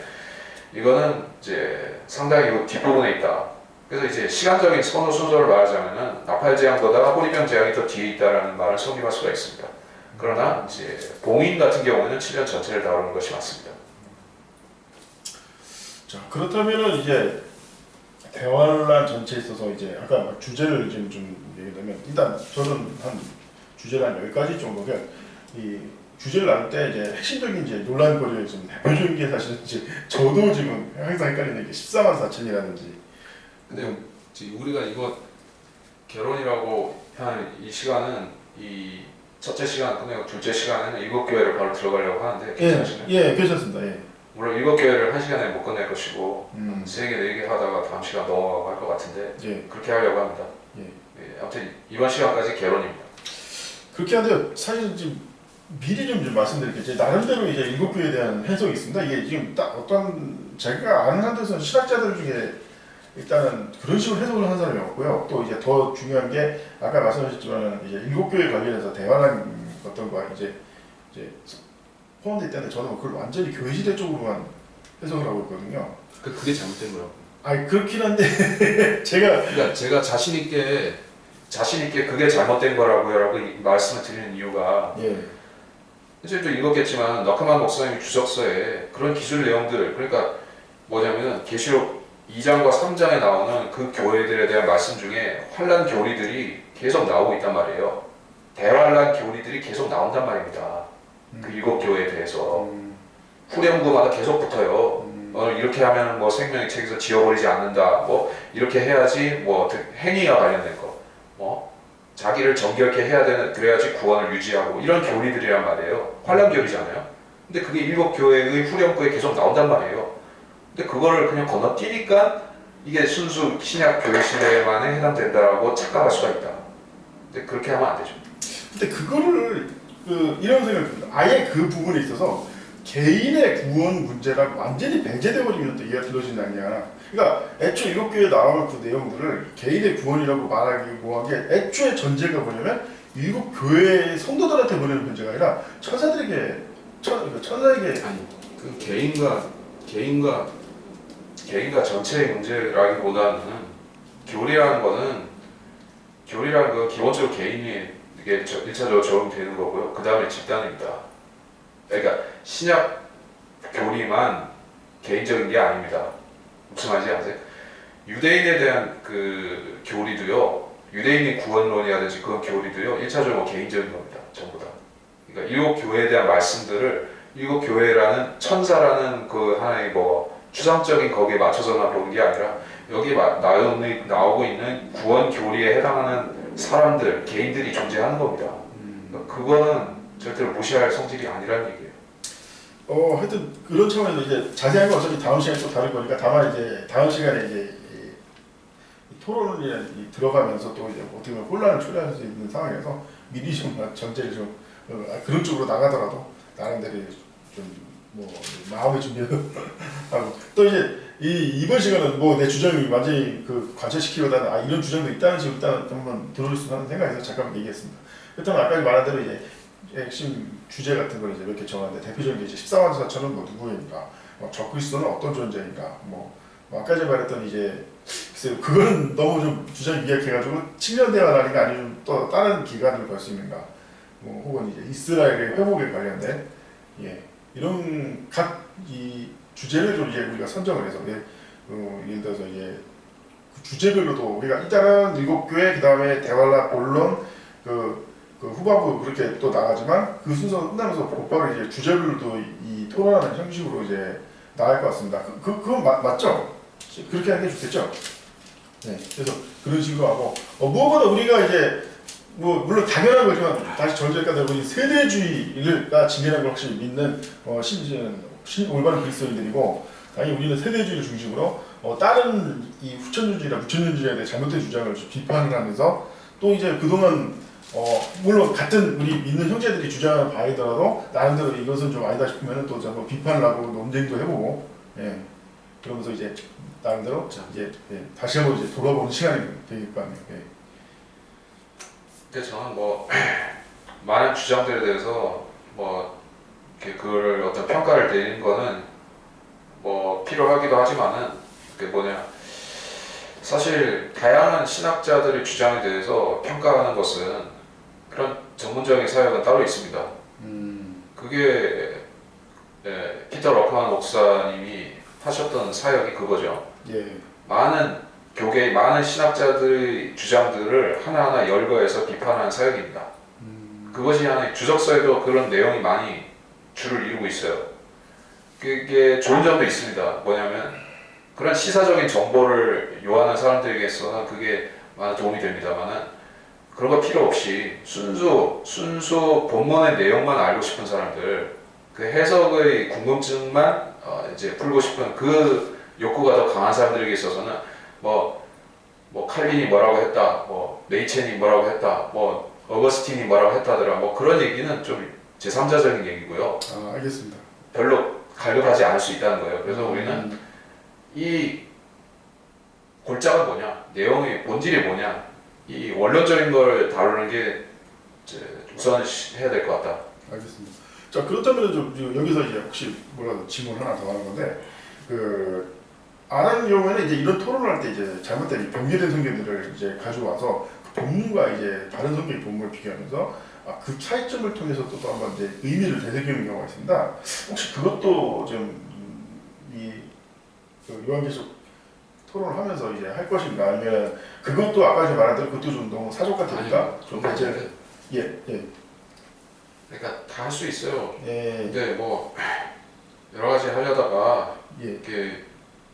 이거는 이제 상당히 뒷부분에 있다. 그래서 이제 시간적인 선호 순서를 말하자면은 나팔 재앙보다 호리병 재앙이 더 뒤에 있다라는 말을 성립할 수가 있습니다. 그러나 이제 봉인 같은 경우에는 7년 전체를 다루는 것이 맞습니다. 자, 그렇다면은 이제 대화란 전체에 있어서 이제 아까 막 주제를 지금 좀 얘기하면 일단 저는 한 주제를 한 10가지 정도가 이 주제를 나눌 때 이제 핵심적인 이제 논란거리가 좀 대표적인 게 사실 이제 저도 지금 항상 헷갈리는 게 14만 4천이라든지. 근데 우리가 이거 결혼이라고 한 이 시간은 이 첫째 시간 끝내고 둘째 시간에는 일곱 교회를 바로 들어가려고 하는데 괜찮으시나요? 예, 괜찮습니다. 예. 물론 일곱 교회를 한 시간에 못 끝낼 것이고 음. 3개, 4개 하다가 다음 시간 넘어가고 할 것 같은데 예. 그렇게 하려고 합니다. 예. 예, 아무튼 이번 시간까지 결혼입니다. 그렇게 한데 사실 지금 미리 좀 말씀드릴게요. 제 나름대로 이제 일곱 교회에 대한 해석이 있습니다. 이게 지금 딱 어떤 제가 아는 한데서 신학자들 중에 일단은 그런 식으로 해석을 하는 사람이 없고요. 또 이제 더 중요한 게 아까 말씀하셨지만 이제 일곱 교회 관련해서 대화란 어떤 거 이제 포함되어 있다는데 저는 그걸 완전히 교회시대 쪽으로만 해석을 하고 있거든요. 그게 잘못된 거라고. 아니 그렇긴 한데 제가 그러니까 제가 자신 있게 그게 잘못된 거라고요라고 말씀을 드리는 이유가 예. 사실 또 읽었겠지만 너크만 목사님이 주석서에 그런 기술 내용들 그러니까 뭐냐면은 계시록 2장과 3장에 나오는 그 교회들에 대한 말씀 중에 환란 교리들이 계속 나오고 있단 말이에요. 대환란 교리들이 계속 나온단 말입니다. 그 일곱 교회에 대해서 후렴구마다 계속 붙어요. 이렇게 하면 뭐 생명의 책에서 지워버리지 않는다. 뭐 이렇게 해야지 뭐 행위와 관련된 거. 자기를 정결케 해야 되는 그래야지 구원을 유지하고 이런 교리들이란 말이에요. 환란 교리잖아요. 근데 그게 일곱 교회의 후렴구에 계속 나온단 말이에요. 근데 그거를 그냥 건너뛰니까 이게 순수 신약 교회 시대에만 해당된다라고 착각할 수가 있다. 근데 그렇게 하면 안 되죠. 근데 그거를 이런 생각입니다. 아예 그 부분에 있어서 개인의 구원 문제랑 완전히 배제돼 버리면 또 이해가 들어지는 아니야. 그러니까 애초에 일곱 교회에 나오는 그 내용들을 개인의 구원이라고 말하기 뭐한 게 애초에 전제가 뭐냐면 일곱 교회의 성도들한테 보내는 문제가 아니라 천사들에게 천사에게 아니 그 개인과 전체의 문제라기보다는 교리라는 건 기본적으로 개인이 이게 1차적으로 적용되는 거고요. 그 다음에 집단입니다. 그러니까 신약 교리만 개인적인 게 아닙니다. 무슨 말인지 아세요? 유대인에 대한 그 교리도요. 유대인의 구원론이라든지 그런 교리도요. 1차적으로 개인적인 겁니다. 전부 다. 그러니까 일곱 교회에 대한 말씀들을 일곱 교회라는 천사라는 그 하나의 뭐 추상적인 거기에 맞춰서만 보는 게 아니라 여기 나오고 있는 구원 교리에 해당하는 사람들, 개인들이 존재하는 겁니다. 그러니까 그거는 절대로 무시할 성질이 아니라는 얘기예요. 하여튼 그런 차원에서 이제 자세한 건 어차피 다음 시간에 또 다룰 거니까 다만 이제 다음 시간에 이제 이 토론에 들어가면서 또 이제 어떻게 보면 혼란을 초래할 수 있는 상황에서 미리 좀 전제를 좀 그런 쪽으로 나가더라도 나름대로 좀 뭐 마음의 준비하고 또 이제 이번 시간은 뭐 내 주장이 완전히 그 관철시키려다는 이런 주장도 있다는 식으로 일단 한번 들어줄 수 있는 생각에서 잠깐 얘기했습니다. 일단 아까 말한 대로 이제 핵심 주제 같은 걸 이제 이렇게 정하는데 대표적인 게 이제 14만 4천은 뭐 누구인가, 적그리스도는 어떤 존재인가, 아까 제가 말했던 이제 글쎄요 그거는 너무 좀 주장이 미약해가지고 측면 대화라든가 아니면 또 다른 기관을 걸 수 있는가, 혹은 이제 이스라엘의 회복에 관련된 이런 각 이 주제를 좀 이제 우리가 선정을 해서 예를 들어서 이제 그 주제별로도 우리가 일단은 일곱 교회 그 다음에 대화라 본론 그 후반부 그렇게 또 나가지만 그 순서 끝나면서 곧바로 이제 주제별로도 이 토론하는 형식으로 이제 나갈 것 같습니다. 그건 맞죠? 그렇게 하는 게 좋겠죠? 네. 그래서 그런 식으로 하고 무엇보다 우리가 이제 물론 당연한 거지만 다시 전제까지 하고 이 세대주의가 진리라는 걸 확실히 믿는 올바른 그리스도인들이고 당연히 우리는 세대주의를 중심으로 다른 이 후천주의나 무천주의에 대해 잘못된 주장을 비판을 하면서 또 이제 그동안 물론 같은 우리 믿는 형제들이 주장하는 바이더라도 나름대로 이것은 좀 아니다 싶으면 또 비판을 하고 논쟁도 해보고 그러면서 이제 나름대로 이제 다시 한번 이제 돌아보는 시간이 되길 바랍니다. 근데 저는 뭐 많은 주장들에 대해서 그거를 어떤 평가를 내리는 거는 필요하기도 하지만은 그게 사실 다양한 신학자들의 주장에 대해서 평가하는 것은 그런 전문적인 사역은 따로 있습니다. 그게 피터 러크만 목사님이 하셨던 사역이 그거죠. 예. 많은 교계의 많은 신학자들의 주장들을 하나하나 열거해서 비판하는 사역입니다. 그것이 하나의 주석서에도 그런 내용이 많이 주를 이루고 있어요. 그게 좋은 점도 있습니다. 뭐냐면 그런 시사적인 정보를 요하는 사람들에게서는 그게 많은 도움이 됩니다만은 그런 거 필요 없이 순수 본문의 내용만 알고 싶은 사람들, 그 해석의 궁금증만 이제 풀고 싶은 그 욕구가 더 강한 사람들에게 있어서는 뭐 칼빈이 뭐라고 했다, 뭐 네이첸이 뭐라고 했다, 뭐 어거스틴이 뭐라고 했다더라, 뭐 그런 얘기는 좀 제3자적인 얘기고요. 아, 알겠습니다. 별로 갈급하지 않을 수 있다는 거예요. 그래서 우리는 이 골자가 뭐냐, 내용의 본질이 뭐냐, 이 원론적인 걸 다루는 게 이제 우선 해야 될 것 같다. 알겠습니다. 자, 그렇다면 좀 여기서 이제 혹시 뭐라도 질문 하나 더 하는 건데, 안 하는 경우에는 이제 이런 토론을 할 때 이제 잘못된 변개된 성경들을 이제 가져와서 그 본문과 이제 다른 성경의 본문을 비교하면서 그 차이점을 통해서 또 한번 이제 의미를 되새기는 경우가 있습니다. 혹시 그것도 좀이 요한계시록 토론을 하면서 이제 할 것인가, 아니면 그것도 아까 제가 말한 대로 그것도 좀 너무 사족 같으니까 좀 이제 예. 그러니까 다 할 수 있어요. 예. 근데 뭐 여러 가지 하려다가 예. 이렇게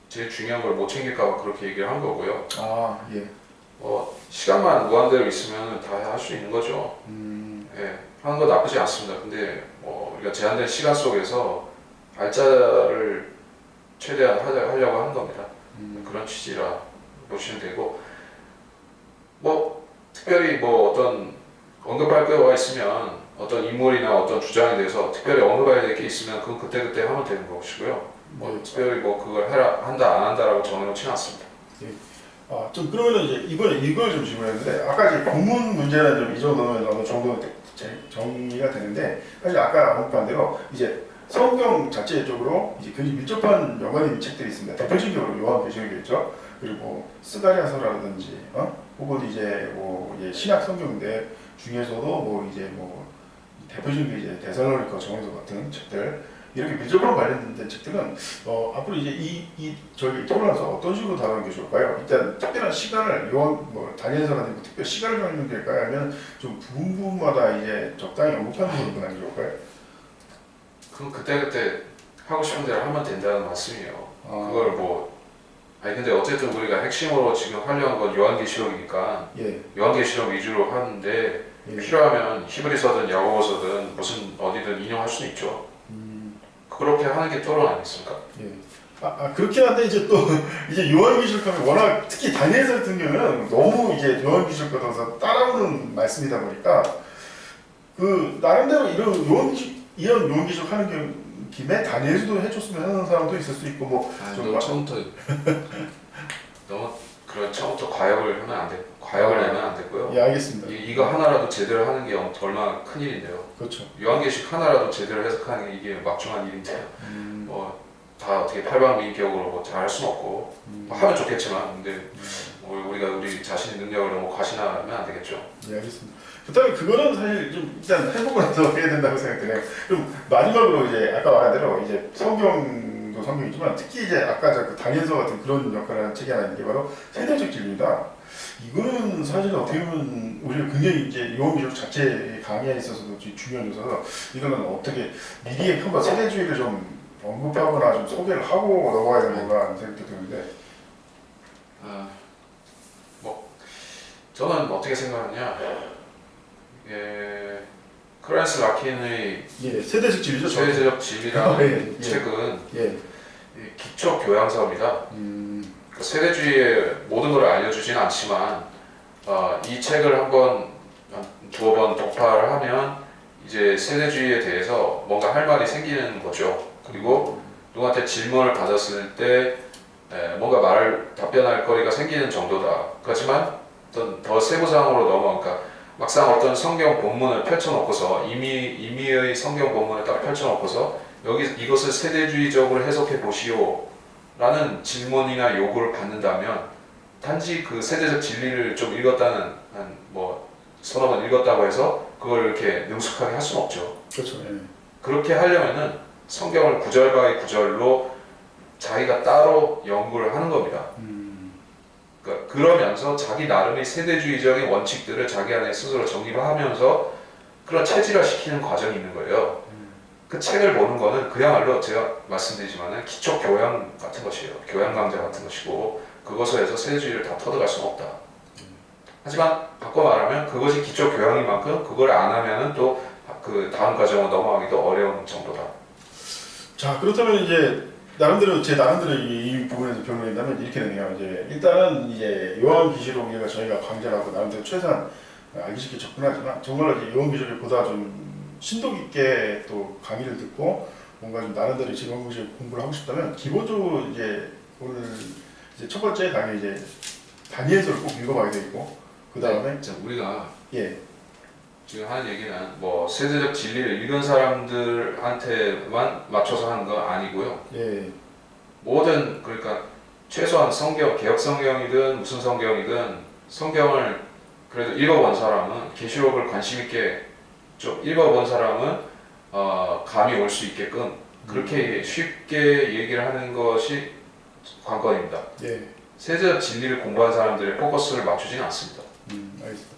제일 중요한 걸 못 챙길까 봐 그렇게 얘기를 한 거고요. 아, 예. 시간만 무한대로 있으면 다 할 수 있는 거죠. 예, 하는 거 나쁘지 않습니다. 근데 우리가 제한된 시간 속에서 알짜를 최대한 하려고 하는 겁니다. 그런 취지라 보시면 되고, 특별히 어떤 언급할 거가 있으면, 어떤 인물이나 어떤 주장에 대해서 특별히 언급해야 될 게 있으면 그건 그때 하면 되는 것이고요. 특별히 그걸 한다 안 한다라고 정해놓지 않습니다. 예. 좀 그러면은 이제 이걸 좀 질문했는데, 아까 이제 본문 문제는 좀 이 정도면 어느 정도 정리가 되는데, 사실 아까 언급한 대로 이제 성경 자체적으로 이제 굉장히 밀접한 연관이 있는 책들이 있습니다. 대표적으로 요한계시록이겠죠. 그리고 스가랴서라든지, 혹은 이제 신약 성경들 중에서도 대표적인 게 이제 데살로니가 정에서 같은 책들, 이렇게 밀접으로 관련된 책들은 앞으로 이제 저희 토론에서 어떤 식으로 다루는 게 좋을까요? 일단 특별한 시간을 다니엘서라든지 특별 시간을 정하는 게 될까요? 아니면 좀 부분마다 이제 적당히 언급하는 걸로 보는 게 좋을까요? 그럼 그때 하고 싶은 대로 하면 된다는 말씀이에요. 그걸 근데 어쨌든 우리가 핵심으로 지금 하려는 건 요한계시록이니까 예. 요한계시록 위주로 하는데 예. 필요하면 히브리서든 야고보서든 무슨 어디든 인용할 수는 있죠. 그렇게 하는 게 토론 아니겠습니까? 예. 그렇긴 한데 이제 또 이제 요한계시록 하면 워낙 특히 다니엘서 같은 경우는 너무 이제 요한계시록 같아서 따라오는 말씀이다 보니까 나름대로 이런 요한계시록 하는 김에 다니엘서도 해줬으면 하는 사람도 있을 수 있고 너무 처음부터 과역을 하면 안 돼. 과역을 내면 안 되고요. 예, 알겠습니다. 이거 하나라도 제대로 하는 게 얼마나 큰 일인데요. 그렇죠. 요한계시록 하나라도 제대로 해석하는 게 이게 막중한 일인데요. 다 어떻게 팔방미인격으로 잘할 수는 없고 하면 좋겠지만, 근데 우리 자신의 능력을 너무 과신하면 안 되겠죠. 예, 알겠습니다. 그다음에 그거는 사실 좀 일단 해보고 나서 해야 된다고 생각드네요. 좀 마지막으로 이제 아까 말한 대로 이제 성경도 성경이지만 특히 이제 아까 그 다니엘서 같은 그런 역할을 하는 책이 하나 있는 게 바로 세대적 진리입니다. 이거는 사실 어떻게 보면 우리가 굉장히 이제 요한계시록 자체 강의에 있어서도 중요한 요소서 이거는 어떻게 미리의 한번 세대주의를 좀 언급하거나 좀 소개를 하고 넘어가야 되는 건가 하는 생각도 드는데. 저는 어떻게 생각하냐, 크랜스 라킨의 세대적 진리죠. 세대적 진리라는 예. 책은 예. 기초 교양서입니다. 세대주의의 모든 걸 알려주지는 않지만 이 책을 두어 번 독파를 하면 이제 세대주의에 대해서 뭔가 할 말이 생기는 거죠. 그리고 누구한테 질문을 받았을 때 뭔가 답변할 거리가 생기는 정도다. 그렇지만 더 세부 사항으로 넘어가니까 막상 어떤 성경 본문을 펼쳐놓고서 임의의 성경 본문을 딱 펼쳐놓고서 이것을 세대주의적으로 해석해 보시오 라는 질문이나 요구를 받는다면 단지 그 세대적 진리를 좀 읽었다는 서너 번 읽었다고 해서 그걸 이렇게 능숙하게 할 수는 없죠. 그렇죠. 예. 그렇게 하려면은 성경을 구절 바이 구절로 자기가 따로 연구를 하는 겁니다. 그러니까 그러면서 자기 나름의 세대주의적인 원칙들을 자기 안에 스스로 정립하면서 그런 체질화시키는 과정이 있는 거예요. 그 책을 보는 거는 그야말로 제가 말씀드리지만 기초 교양 같은 것이에요. 교양 강좌 같은 것이고 그것에서 세대주의를 다 터득할 수는 없다. 하지만 바꿔 말하면 그것이 기초 교양인 만큼 그걸 안 하면은 또 그 다음 과정으로 넘어가기도 어려운 정도다. 자, 그렇다면 이제 나름대로 제 나름대로 이 부분에서 변론을 한다면 이렇게 되네요. 이제 일단은 이제 요한계시록에 저희가 강좌하고 나름대로 최대한 알기 쉽게 접근하지만 정말로 이제 요한계시록에 보다 좀 심도 깊게 또 강의를 듣고 뭔가 좀 나름대로 이제 요한계시록 공부를 하고 싶다면 기본적으로 이제 오늘 이제 첫 번째 강의 이제 다니엘서를 꼭 읽어봐야 되고 그 다음에 자, 우리가 예. 지금 하는 얘기는 뭐 세대적 진리를 읽은 사람들한테만 맞춰서 하는 거 아니고요. 예. 모든 그러니까 최소한 성경, 개혁 성경이든 무슨 성경이든 성경을 그래도 읽어본 사람은 계시록을 관심 있게 좀 읽어본 사람은 감이 올 수 있게끔 그렇게 쉽게 얘기를 하는 것이 관건입니다. 예. 세대적 진리를 공부한 사람들의 포커스를 맞추지는 않습니다. 알겠습니다.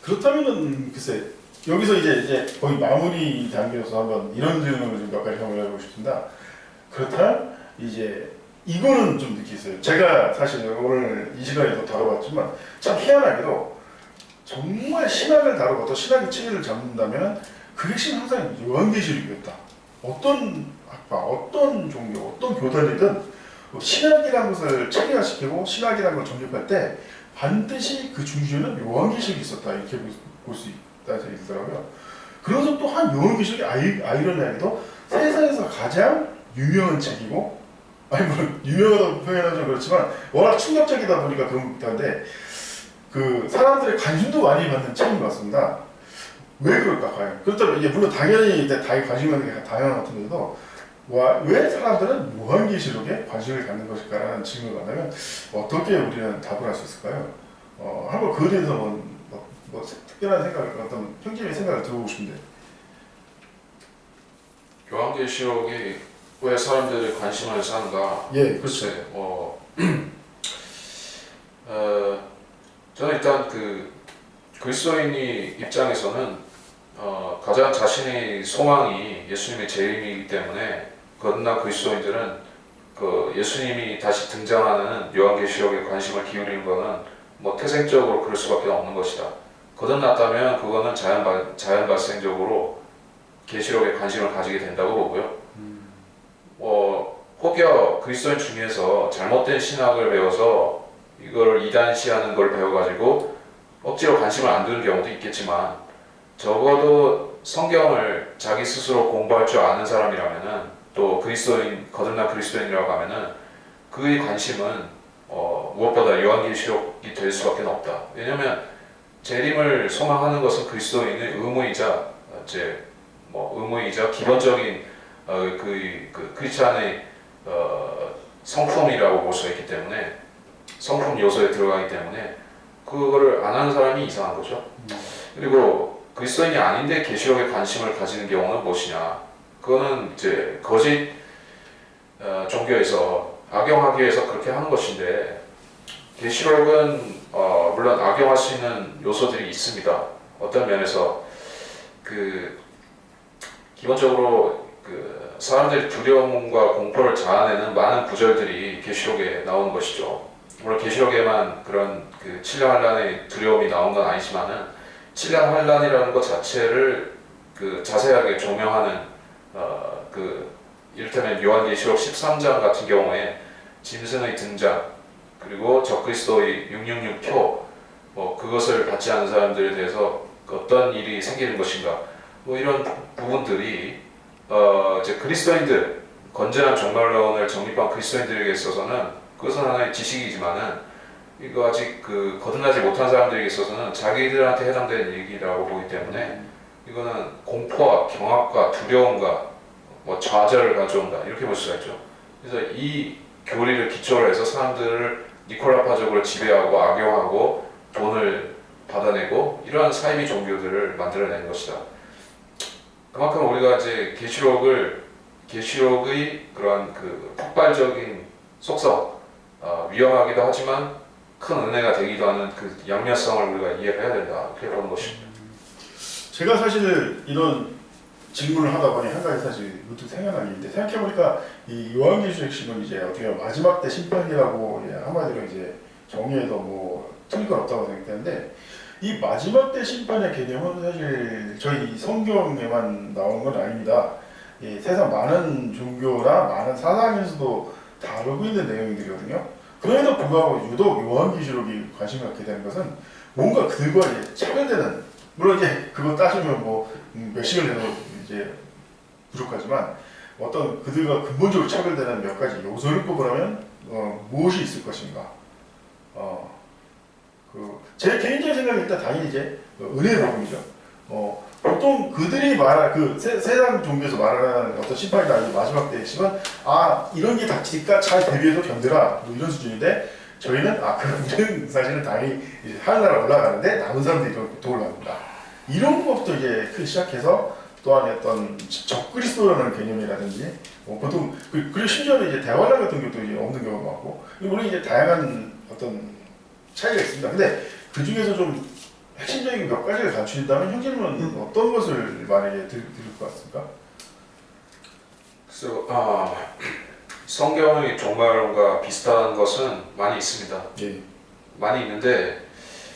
그렇다면은 글쎄 여기서 이제 거의 마무리 단계에서 한번 이런 질문을 좀 몇 가지 한번 해보고 싶습니다. 그렇다면 이제 이거는 좀 느끼겠어요. 제가 사실 오늘 이 시간에도 다뤄봤지만 참 희한하게도 정말 신학을 다루고 또 신학의 체계를 잡는다면 그 핵심 항상 요한계시록이었다. 어떤 학파, 어떤 종교, 어떤 교단이든 신학이라는 것을 체계화시키고 신학이라는 걸 정립할 때 반드시 그 중심에는 요한계시록이 있었다 이렇게 볼 수 있다는 생각이 들더라고요. 그래서 또 한 요한계시록이 아이러니하게도 세상에서 가장 유명한 책이고 아니 뭐 유명하다고 표현하면 좀 그렇지만 워낙 충격적이다 보니까 그런 것도 한데 그 사람들의 관심도 많이 받는 책인 것 같습니다. 왜 그럴까 과연? 그렇다면 이게 물론 당연히 관심 갖는 게 당연한 것 같은데도 왜 사람들은 요한계시록에 관심을 갖는 것일까라는 질문을 받으면 어떻게 우리는 답을 할 수 있을까요? 한번 그에 대해서 뭐 특별한 생각을 어떤 형제의 생각을 들어보고 싶은데. 요한계시록이 왜 사람들이 관심을 사는가? 예, 글쎄, 저는 일단 그 그리스도인이 입장에서는 가장 자신의 소망이 예수님의 재림이기 때문에 거듭난 그리스도인들은 그 예수님이 다시 등장하는 요한계시록에 관심을 기울이는 것은 뭐 태생적으로 그럴 수밖에 없는 것이다. 거듭났다면 그거는 자연 발생적으로 계시록에 관심을 가지게 된다고 보고요. 혹여 그리스도인 중에서 잘못된 신학을 배워서 이걸 이단시하는 걸 배워가지고 억지로 관심을 안 두는 경우도 있겠지만 적어도 성경을 자기 스스로 공부할 줄 아는 사람이라면은 또 거듭난 그리스도인이라고 하면은 그의 관심은 무엇보다 요한계시록이 될 수밖에 없다. 왜냐하면 재림을 소망하는 것은 그리스도인의 의무이자 기본적인 그 크리스찬의 성품이라고 볼 수 있기 때문에 성품 요소에 들어가기 때문에 그거를 안 하는 사람이 이상한 거죠. 그리고 그리스도인이 아닌데 계시록에 관심을 가지는 경우는 무엇이냐? 그거는 이제 거짓 종교에서 악용하기 위해서 그렇게 하는 것인데 계시록은 물론 악용할 수 있는 요소들이 있습니다. 어떤 면에서 기본적으로 사람들의 두려움과 공포를 자아내는 많은 구절들이 계시록에 나오는 것이죠. 물론 계시록에만 그런 칠량환란의 두려움이 나온 건 아니지만은 칠량환란이라는 것 자체를 자세하게 조명하는 이를테면 요한계시록 13장 같은 경우에 짐승의 등장 그리고 적그리스도의 666표 그것을 받지 않은 사람들에 대해서 어떤 일이 생기는 것인가 이런 부분들이 이제 그리스도인들 건전한 종말론을 정립한 그리스도인들에게 있어서는 그것은 하나의 지식이지만은 이거 아직 거듭나지 못한 사람들에게 있어서는 자기들한테 해당되는 얘기라고 보기 때문에 이거는 공포와 경악과 두려움과 좌절을 가져온다 이렇게 볼 수가 있죠. 그래서 이 교리를 기초로 해서 사람들을 니콜라파적으로 지배하고 악용하고 돈을 받아내고 이러한 사이비 종교들을 만들어낸 것이다. 그만큼 우리가 이제 계시록의 그러한 폭발적인 속성, 위험하기도 하지만 큰 은혜가 되기도 하는 그 양면성을 우리가 이해를 해야 된다. 이렇게 보는 것입니다. 제가 사실 이런 질문을 하다 보니 한 가지 사실 문득 생각난 게 있는데, 생각해보니까 이 요한계시록 핵심은 이제 어떻게 보면 마지막 때 심판이라고 한마디로 이제 정의해도 뭐 틀릴 건 없다고 생각되는데, 이 마지막 때 심판의 개념은 사실 저희 성경에만 나오는 건 아닙니다. 이 세상 많은 종교나 많은 사상에서도 다루고 있는 내용들이거든요. 그럼에도 불구하고 유독 요한계시록이 관심을 갖게 되는 것은 뭔가 그들과 이제 차별되는, 물론 이제 그거 따지면 뭐 몇 시간 해도 이제 부족하지만 어떤 그들과 근본적으로 차별되는 몇 가지 요소를 꼽으라면 무엇이 있을 것인가? 제 개인적인 생각은 일단 당연히 이제 은혜의 복음이죠. 보통 그들이 말하는 그 세상 종교에서 말하는 어떤 심판이나 마지막 때의 심은 이런 게 닥치니까 잘 대비해서 견뎌라 뭐 이런 수준인데, 저희는 그런 사실은 당연히 이제 하늘나라 올라가는데 남은 사람들이 좀 도울 갑니다. 이런 것부터 이제 시작해서 또한 어떤 적그리스도라는 개념이라든지 보통 그리고 심지어는 이제 대환란 같은 것도 이제 없는 경우가 많고, 물론 이제 다양한 어떤 차이가 있습니다. 근데 그 중에서 좀 핵심적인 몇 가지를 갖추신다면 형제님은 어떤 것을 만약에 들을 것 같습니까? 그래서 성경의 종말론과 비슷한 것은 많이 있습니다. 예. 많이 있는데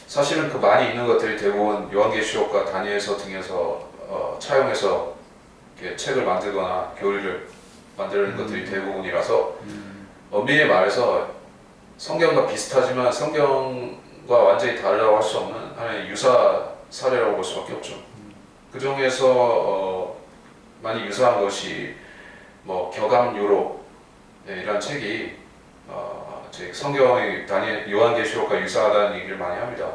사실은 그 많이 있는 것들이 대부분 요한계시록과 다니엘서 등에서 차용해서 이렇게 책을 만들거나 교리를 만드는 것들이 대부분이라서 엄밀히 말해서 성경과 비슷하지만 성경과 완전히 다르다고 할 수 없는 하나의 유사 사례라고 볼 수밖에 없죠. 그 중에서 많이 유사한 것이 뭐 격암유로 이런 책이 성경의 요한계시록과 유사하다는 얘기를 많이 합니다.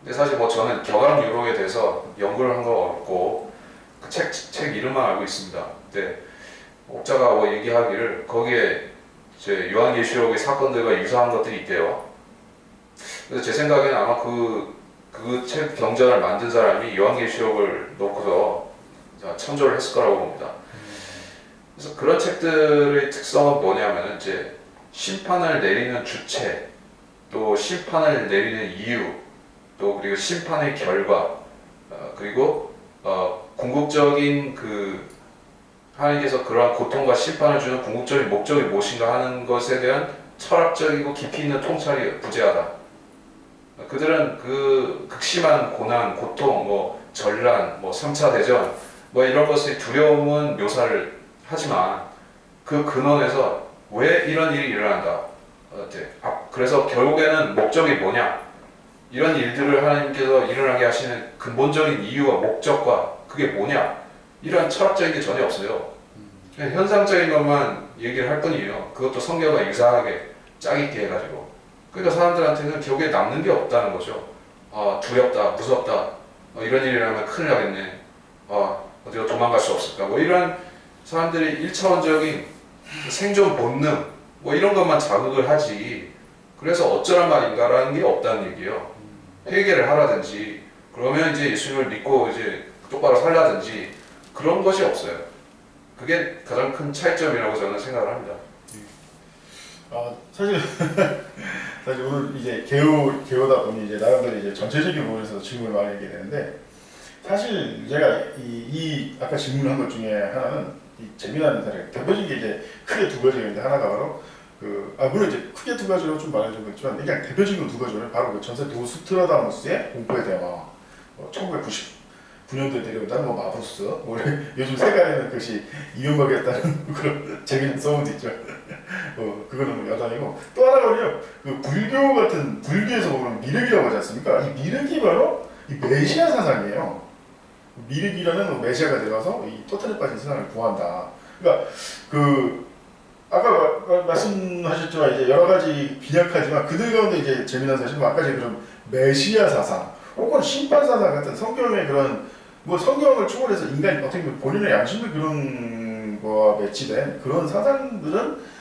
근데 사실 뭐 저는 격암유로에 대해서 연구를 한 거 없고 그 책 이름만 알고 있습니다. 근데 목자가 뭐 얘기하기를 거기에 이제 요한계시록의 사건들과 유사한 것들이 있대요. 그래서 제 생각에는 아마 그 책 경전을 만든 사람이 요한계시록을 놓고서 참조를 했을 거라고 봅니다. 그래서 그런 책들의 특성은 뭐냐면은 이제 심판을 내리는 주체, 또 심판을 내리는 이유, 또 그리고 심판의 결과, 그리고 궁극적인 그 하나님께서 그러한 고통과 심판을 주는 궁극적인 목적이 무엇인가 하는 것에 대한 철학적이고 깊이 있는 통찰이 부재하다. 그들은 그 극심한 고난, 고통, 뭐 전란, 뭐 3차 대전, 뭐 이런 것의 두려움은 묘사를 하지만 그 근원에서 왜 이런 일이 일어난다. 그래서 결국에는 목적이 뭐냐? 이런 일들을 하나님께서 일어나게 하시는 근본적인 이유와 목적과 그게 뭐냐? 이런 철학적인 게 전혀 없어요. 그냥 현상적인 것만 얘기를 할 뿐이에요. 그것도 성경과 유사하게 짜깁기 해가지고. 그러니까 사람들한테는 기억에 남는 게 없다는 거죠. 두렵다, 무섭다, 이런 일이 일어나면 큰일 나겠네. 어디로 도망갈 수 없을까? 뭐 이런 사람들이 1차원적인 생존 본능, 뭐 이런 것만 자극을 하지. 그래서 어쩌란 말인가라는 게 없다는 얘기예요. 회개를 하라든지, 그러면 이제 예수님을 믿고 이제 똑바로 살라든지 그런 것이 없어요. 그게 가장 큰 차이점이라고 저는 생각을 합니다. 사실 오늘 이제 개요다 보니 이제 나름대로 이제 전체적인 부분에서 질문을 많이 하게 되는데, 사실 제가 아까 질문한 것 중에 하나는 재미나는 사례, 대표적인 게 이제 크게 두 가지가 있는데, 하나가 바로 물론 이제 크게 두 가지로 좀 말하는 건 있지만 그냥 대표적인 두 가지는 바로 그 전세 노스트라다무스의 공포의 대화, 1999년도에 데려온다는 마부스, 요즘 세간에는 그것이 이명박이었다는 그런 재미있는 소문도 있죠. 그거는 여담이고, 또 하나가요, 그 불교에서 보면 미륵이라고 하지 않습니까? 이 미륵이 바로 이 메시아 사상이에요. 미륵이라는 메시아가 되어서 이 토탈에 빠진 세상을 구한다. 그러니까 아까 말씀하셨지만 이제 여러 가지 빈약하지만 그들 가운데 이제 재미난 사실은 아까 제가 그런 메시아 사상 혹은 심판 사상 같은 성경의 그런 성경을 초월해서 인간이 어떻게 보면 본인의 양심도 그런 거와 매치된 그런 사상들은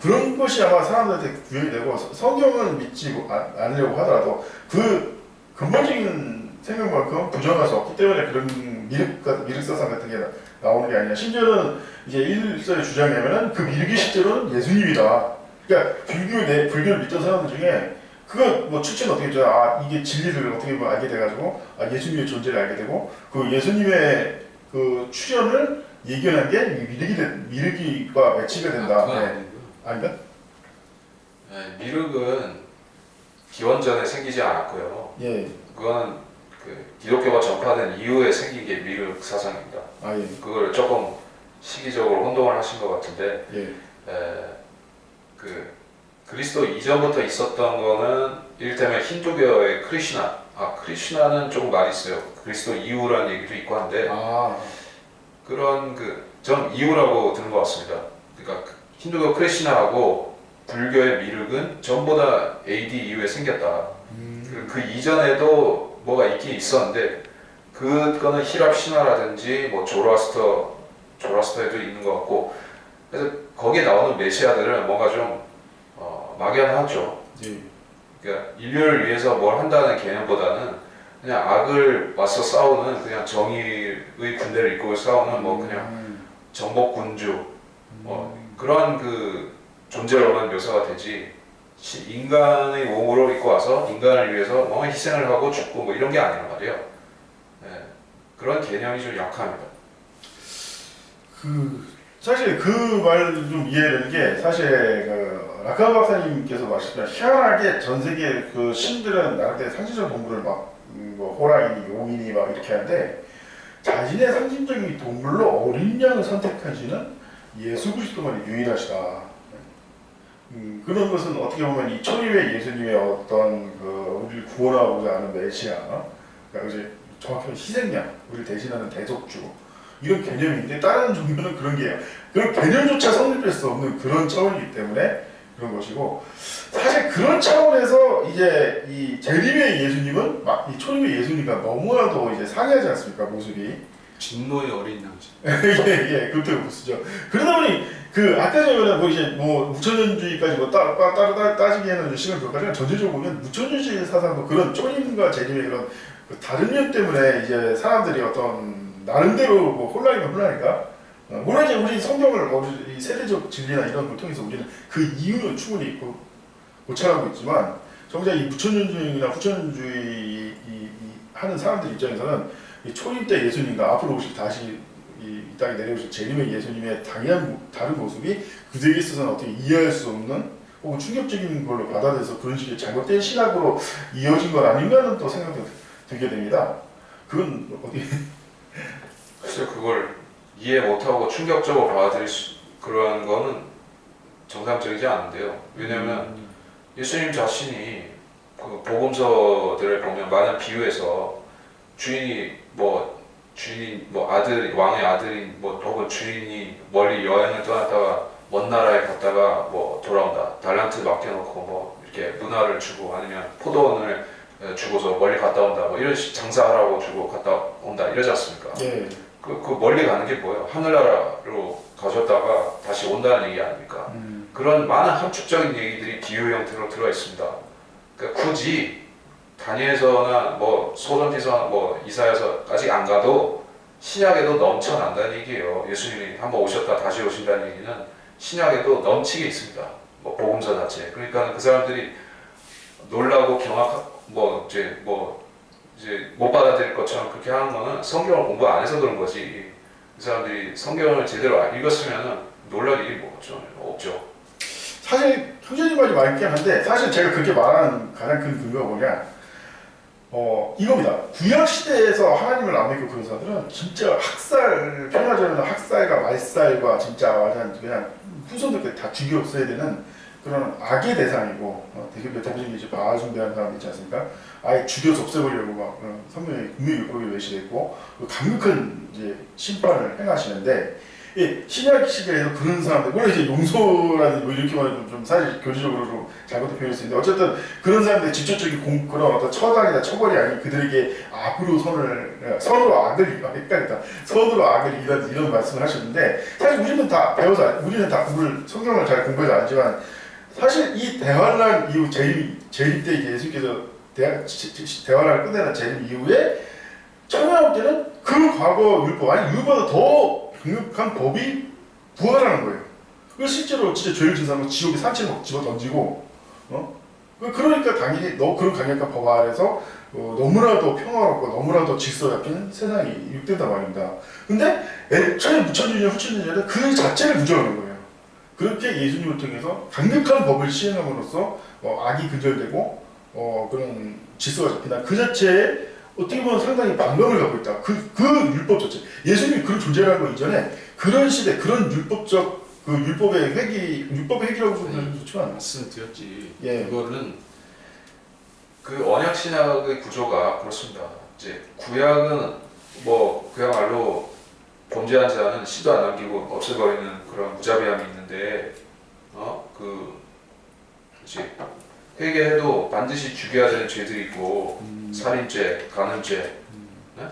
그런 것이 아마 사람들한테 구현이 되고, 성경을 믿지 않으려고 하더라도 그 근본적인 생각만큼 부정할 수 없기 때문에 그런 미륵사상 같은 게 나오는 게 아니라 심지어는 이제 일서의 주장이냐면은 그 미륵이 실제로는 예수님이다. 그러니까 불교를 믿던 사람들 중에 그거 뭐 출처는 어떻게 죠? 아 이게 진리를 어떻게 보면 알게 돼가지고 아 예수님의 존재를 알게 되고 그 예수님의 그 출현을 예견한 게 미륵이과 매치가 된다. 그건 네. 아니고요. 아닌가? 네, 미륵은 기원전에 생기지 않았고요. 예. 그거는 그 기독교가 전파된 이후에 생긴 게 미륵 사상입니다. 아 예. 그걸 조금 시기적으로 혼동을 하신 것 같은데 예. 그 그리스도 이전부터 있었던 거는 이를테면 힌두교의 크리슈나. 크리슈나는 조금 말이 있어요. 그리스도 이후라는 얘기도 있고 한데 아. 그런 전 이후라고 들은 것 같습니다. 그러니까 힌두교 크리슈나하고 불교의 미륵은 전부 다 AD 이후에 생겼다. 그 이전에도 뭐가 있긴 있었는데 그거는 히랍 신화라든지 뭐 조로아스터에도 있는 것 같고 그래서 거기에 나오는 메시아들은 뭔가 좀 막연하죠. 예. 그러니까 인류를 위해서 뭘 한다는 개념보다는 그냥 악을 맞서 싸우는 그냥 정의의 군대를 이끌고 싸우는 뭐 그냥 정복군주 그런 그 존재로만 묘사가 되지 인간의 몸으로 입고 와서 인간을 위해서 뭔가 희생을 하고 죽고 뭐 이런 게 아니란 말이에요. 네. 그런 개념이 좀 약합니다. 사실 그 말을 좀 이해되는 게 사실 그 라카 박사님께서 말씀하신 희한하게 전 세계 그 신들은 나름대로 상징적 동물을 막 뭐 호랑이니 용이니 막 이렇게 하는데 자신의 상징적인 동물로 어린 양을 선택하시는 예수 그리스도만이 유일하시다. 그런 것은 어떻게 보면 이 초림의 예수님의 어떤 그 우리를 구원하고자 하는 메시아, 그러니까 이제 정확히 희생양, 우리를 대신하는 대속주 이런 개념인데 다른 종교는 그런 게 그런 개념조차 성립할 수 없는 그런 차원이기 때문에 그런 것이고 사실 그런 차원에서 이제 이 재림의 예수님은 막 이 초림의 예수님과 너무나도 이제 상이하지 않습니까 모습이. 진노의 어린 양자. 예, 그렇게 보시죠. 그러다 보니 그 아까 전에 뭐 이제 뭐 무천년주의까지 뭐 따지기에는 시간 들어가지만 전체적으로 보면 무천년주의 사상도 그런 초림과 재림의 그런 그 다른 면 때문에 이제 사람들이 어떤 나름대로 뭐 혼란이니까 물론 이제 우리 성경을 이 세대적 진리나 이런 걸 통해서 우리는 그 이유는 충분히 고찰하고 있지만 정작 이 무천년주의나 후천년주의 하는 사람들 입장에서는 이 초림 때 예수님과 앞으로 오실 다시 이 땅에 내려오실 재림의 예수님의 당연한 다른 모습이 그들에게 있어서는 어떻게 이해할 수 없는 혹은 충격적인 걸로 받아들여서 그런 식의 잘못된 신학으로 이어진 건 아닌가는 또 생각이 들게 됩니다. 그건 어디? 글쎄 그걸 이해 못하고 충격적으로 받아들일 그런 거는 정상적이지 않은데요. 왜냐하면 예수님 자신이 그 복음서들을 보면 많은 비유에서 주인이 뭐 왕의 아들인 뭐 혹은 주인이 멀리 여행을 떠났다가 먼 나라에 갔다가 뭐 돌아온다. 달란트 맡겨놓고 뭐 이렇게 문화를 주고 아니면 포도원을 주고서 멀리 갔다 온다. 뭐 이런 장사하라고 주고 갔다 온다 이러지 않습니까? 예. 그 멀리 가는 게 뭐예요? 하늘나라로 가셨다가 다시 온다는 얘기 아닙니까? 그런 많은 함축적인 얘기들이 비유 형태로 들어 있습니다. 그러니까 굳이 다니엘서나 뭐 소선지서 뭐 이사야서 아직 안 가도 신약에도 넘쳐난다는 얘기예요. 예수님이 한번 오셨다 다시 오신다는 얘기는 신약에도 넘치게 있습니다. 뭐 복음서 자체. 그러니까 그 사람들이 놀라고 이제 못 받아들일 것처럼 그렇게 하는 거는 성경을 공부 안 해서 그런 거지. 그 사람들이 성경을 제대로 읽었으면은 놀랄 일이 없죠. 사실 형제님 말이 맞긴 한데 사실 제가 그렇게 말하는 가장 큰 근거가 뭐냐 이겁니다. 구약 시대에서 하나님을 안 믿고 그런 사람들은 진짜 평화적인 학살과 말살과 진짜 완전 그냥 후손들까지 다 죽여 없애야 되는 그런 악의 대상이고 대표적인 이제 바알숭배하는 사람 있지 않습니까? 아예 죽여서 없애버리려고 막 성경에 국민교육법에 외시됐고 강력한 이제 심판을 행하시는데 신약 시대에서 그런 사람들 물론 이제 용서라는 뭐 이렇게 말하면 좀 사실 교리적으로 좀 잘못된 표현일 수 있는데 어쨌든 그런 사람들의 직접적인 그런 어떤 처단이나 처벌이 아닌 그들에게 선으로 악을 이런 말씀을 하셨는데 사실 우리는 다 성경을 잘 공부해서 알지만 사실 이 대환란 이후 재림 때 예수께서 대환란을 끝내는 재림 이후에 천연왕국 때는 그 과거 율법 아니 율법보다 더 강력한 법이 부활하는 거예요. 그 실제로 진짜 죄를 지은 사람은 지옥에 산채를 막 집어 던지고 그러니까 당연히 그런 강력한 법 아래서 너무나도 평화롭고 너무나도 질서 잡힌 세상이 유입된단 말입니다. 근데 천주년 후천주년에 그 자체를 부정하는 거예요. 그렇게 예수님을 통해서 강력한 법을 시행함으로써 악이 근절되고 그런 질서가 잡힌다. 그 자체에 어떻게 보면 상당히 반감을 갖고 있다. 그 율법 자체. 예수님이 그런 존재라는 거 이전에 그런 시대, 그런 율법적 그 율법의 회기라고 보면 좋지만 말씀드렸지. 예. 그거는 그 언약 신약의 구조가 그렇습니다. 이제 구약은 뭐 그야말로 범죄한 자는 씨도 안 남기고 없애버리는 그런 무자비함이 있는데 그렇지 회개해도 반드시 죽여야 되는 죄들이 있고 살인죄, 간음죄, 네?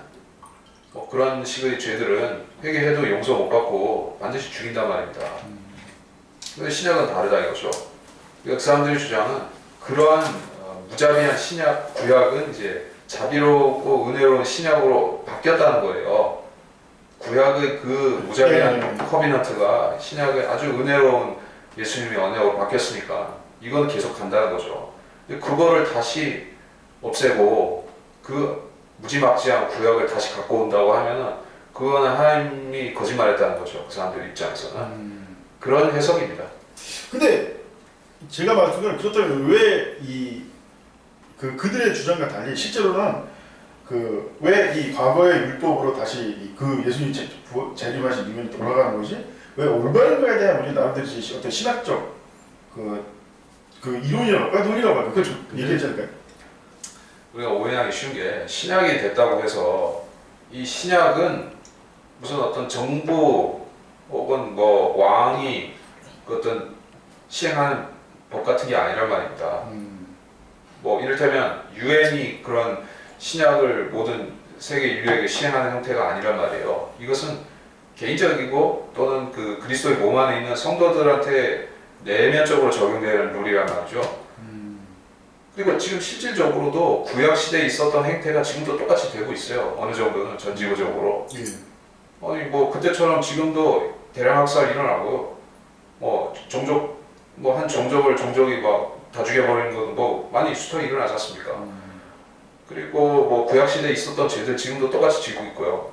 뭐 그런 식의 죄들은 회개해도 용서 못 받고 반드시 죽인단 말입니다. 근데 신약은 다르다 이거죠. 그 사람들이 주장은 그러한 무자비한 신약, 구약은 이제 자비롭고 은혜로운 신약으로 바뀌었다는 거예요. 구약의 그 무자비한 커비넌트가 신약의 아주 은혜로운 예수님의 언약으로 바뀌었으니까 이건 계속 간다는 거죠. 근데 그거를 다시 없애고 그 무지막지한 구약을 다시 갖고 온다고 하면은 그거는 하나님이 거짓말했다는 거죠. 그 사람들 입장에서는 그런 해석입니다. 근데 제가 봤을 때는 그렇다면 왜 그들의 주장과 달리 실제로는 왜 이 과거의 율법으로 다시 그 예수님 재림하신 이면이 돌아가는 것이 왜 올바른 거에 대한 우리 나름대로 어떤 신학적 그 이론이라고 논리라고 할까요? 그걸 좀 얘기하지 않을까요? 우리가 오해하기 쉬운 게 신약이 됐다고 해서 이 신약은 무슨 어떤 정부 혹은 뭐 왕이 그 어떤 시행하는 법 같은 게 아니란 말입니다. 뭐 이를테면 유엔이 그런 신약을 모든 세계 인류에게 시행하는 형태가 아니란 말이에요. 이것은 개인적이고 또는 그 그리스도의 몸 안에 있는 성도들한테 내면적으로 적용되는 룰이란 말이죠. 그리고 지금 실질적으로도 구약 시대에 있었던 행태가 지금도 똑같이 되고 있어요. 어느 정도는 전지구적으로. 아니 뭐 그때처럼 지금도 대량 학살 일어나고 뭐 종족 뭐 한 종족이 막 다 죽여버리는 것도 뭐 많이 수통이 일어나지 않습니까? 그리고 뭐 구약 시대에 있었던 죄들 지금도 똑같이 지고 있고요.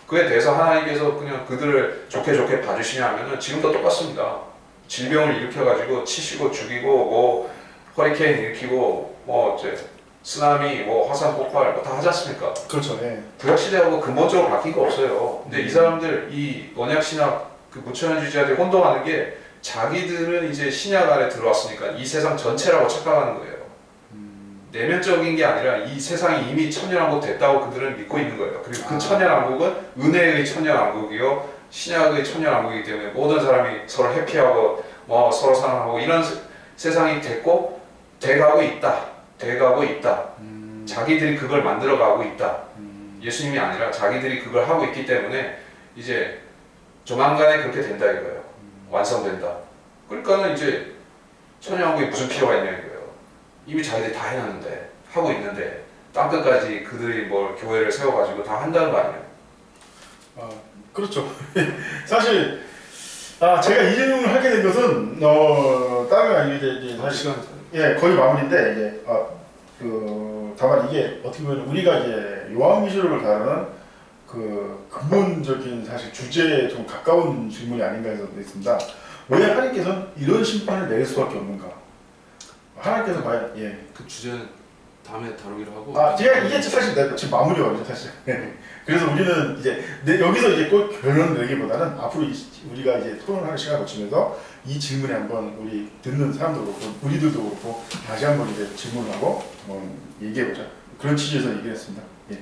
그에 대해서 하나님께서 그냥 그들을 좋게 봐주시냐 하면은 지금도 똑같습니다. 질병을 일으켜가지고 치시고 죽이고 뭐 허리케인 일으키고 뭐 이제 쓰나미 뭐 화산 폭발 뭐 다 하지 않습니까? 그렇죠. 네. 구약 시대하고 근본적으로 바뀐 거 없어요. 근데 이 사람들 이 언약 신학 그 무천연주의자들이 혼동하는 게 자기들은 이제 신약 안에 들어왔으니까 이 세상 전체라고 착각하는 거예요. 내면적인 게 아니라 이 세상이 이미 천년왕국 됐다고 그들은 믿고 있는 거예요. 그리고 그 천년왕국은 은혜의 천년왕국이요 신약의 천년왕국이기 때문에 모든 사람이 서로 해피하고 뭐 서로 사랑하고 이런 세상이 됐고 돼가고 있다. 자기들이 그걸 만들어가고 있다. 예수님이 아니라 자기들이 그걸 하고 있기 때문에 이제 조만간에 그렇게 된다 이거예요. 완성된다. 그러니까는 이제 천년왕국이 무슨 필요가 있냐 이거예요. 이미 자기들이 다 해놨는데 하고 있는데 땅끝까지 그들이 뭘 교회를 세워가지고 다 한다는 거 아니에요? 그렇죠. 사실 제가 이 질문을 하게 된 것은 다른 건 아니고 이제 사실 거의 마무리인데 이제 다만 이게 어떻게 보면 우리가 이제 요한계시록을 다루는 그 근본적인 사실 주제에 좀 가까운 질문이 아닌가 해서 있습니다. 왜 하나님께서는 이런 심판을 내릴 수밖에 없는가? 하나님께서 과연 그 주제는 다음에 다루기로 하고. 제가 이게 사실 지금 마무리거든요, 사실. 그래서 우리는 이제 여기서 이제 꼭 결론을 내기보다는 앞으로 우리가 이제 토론하는 시간을 거치면서 이 질문에 한번 우리 듣는 사람도 그렇고 우리들도 그렇고 다시 한번 이제 질문을 하고 얘기해보자. 그런 취지에서 얘기했습니다. 예.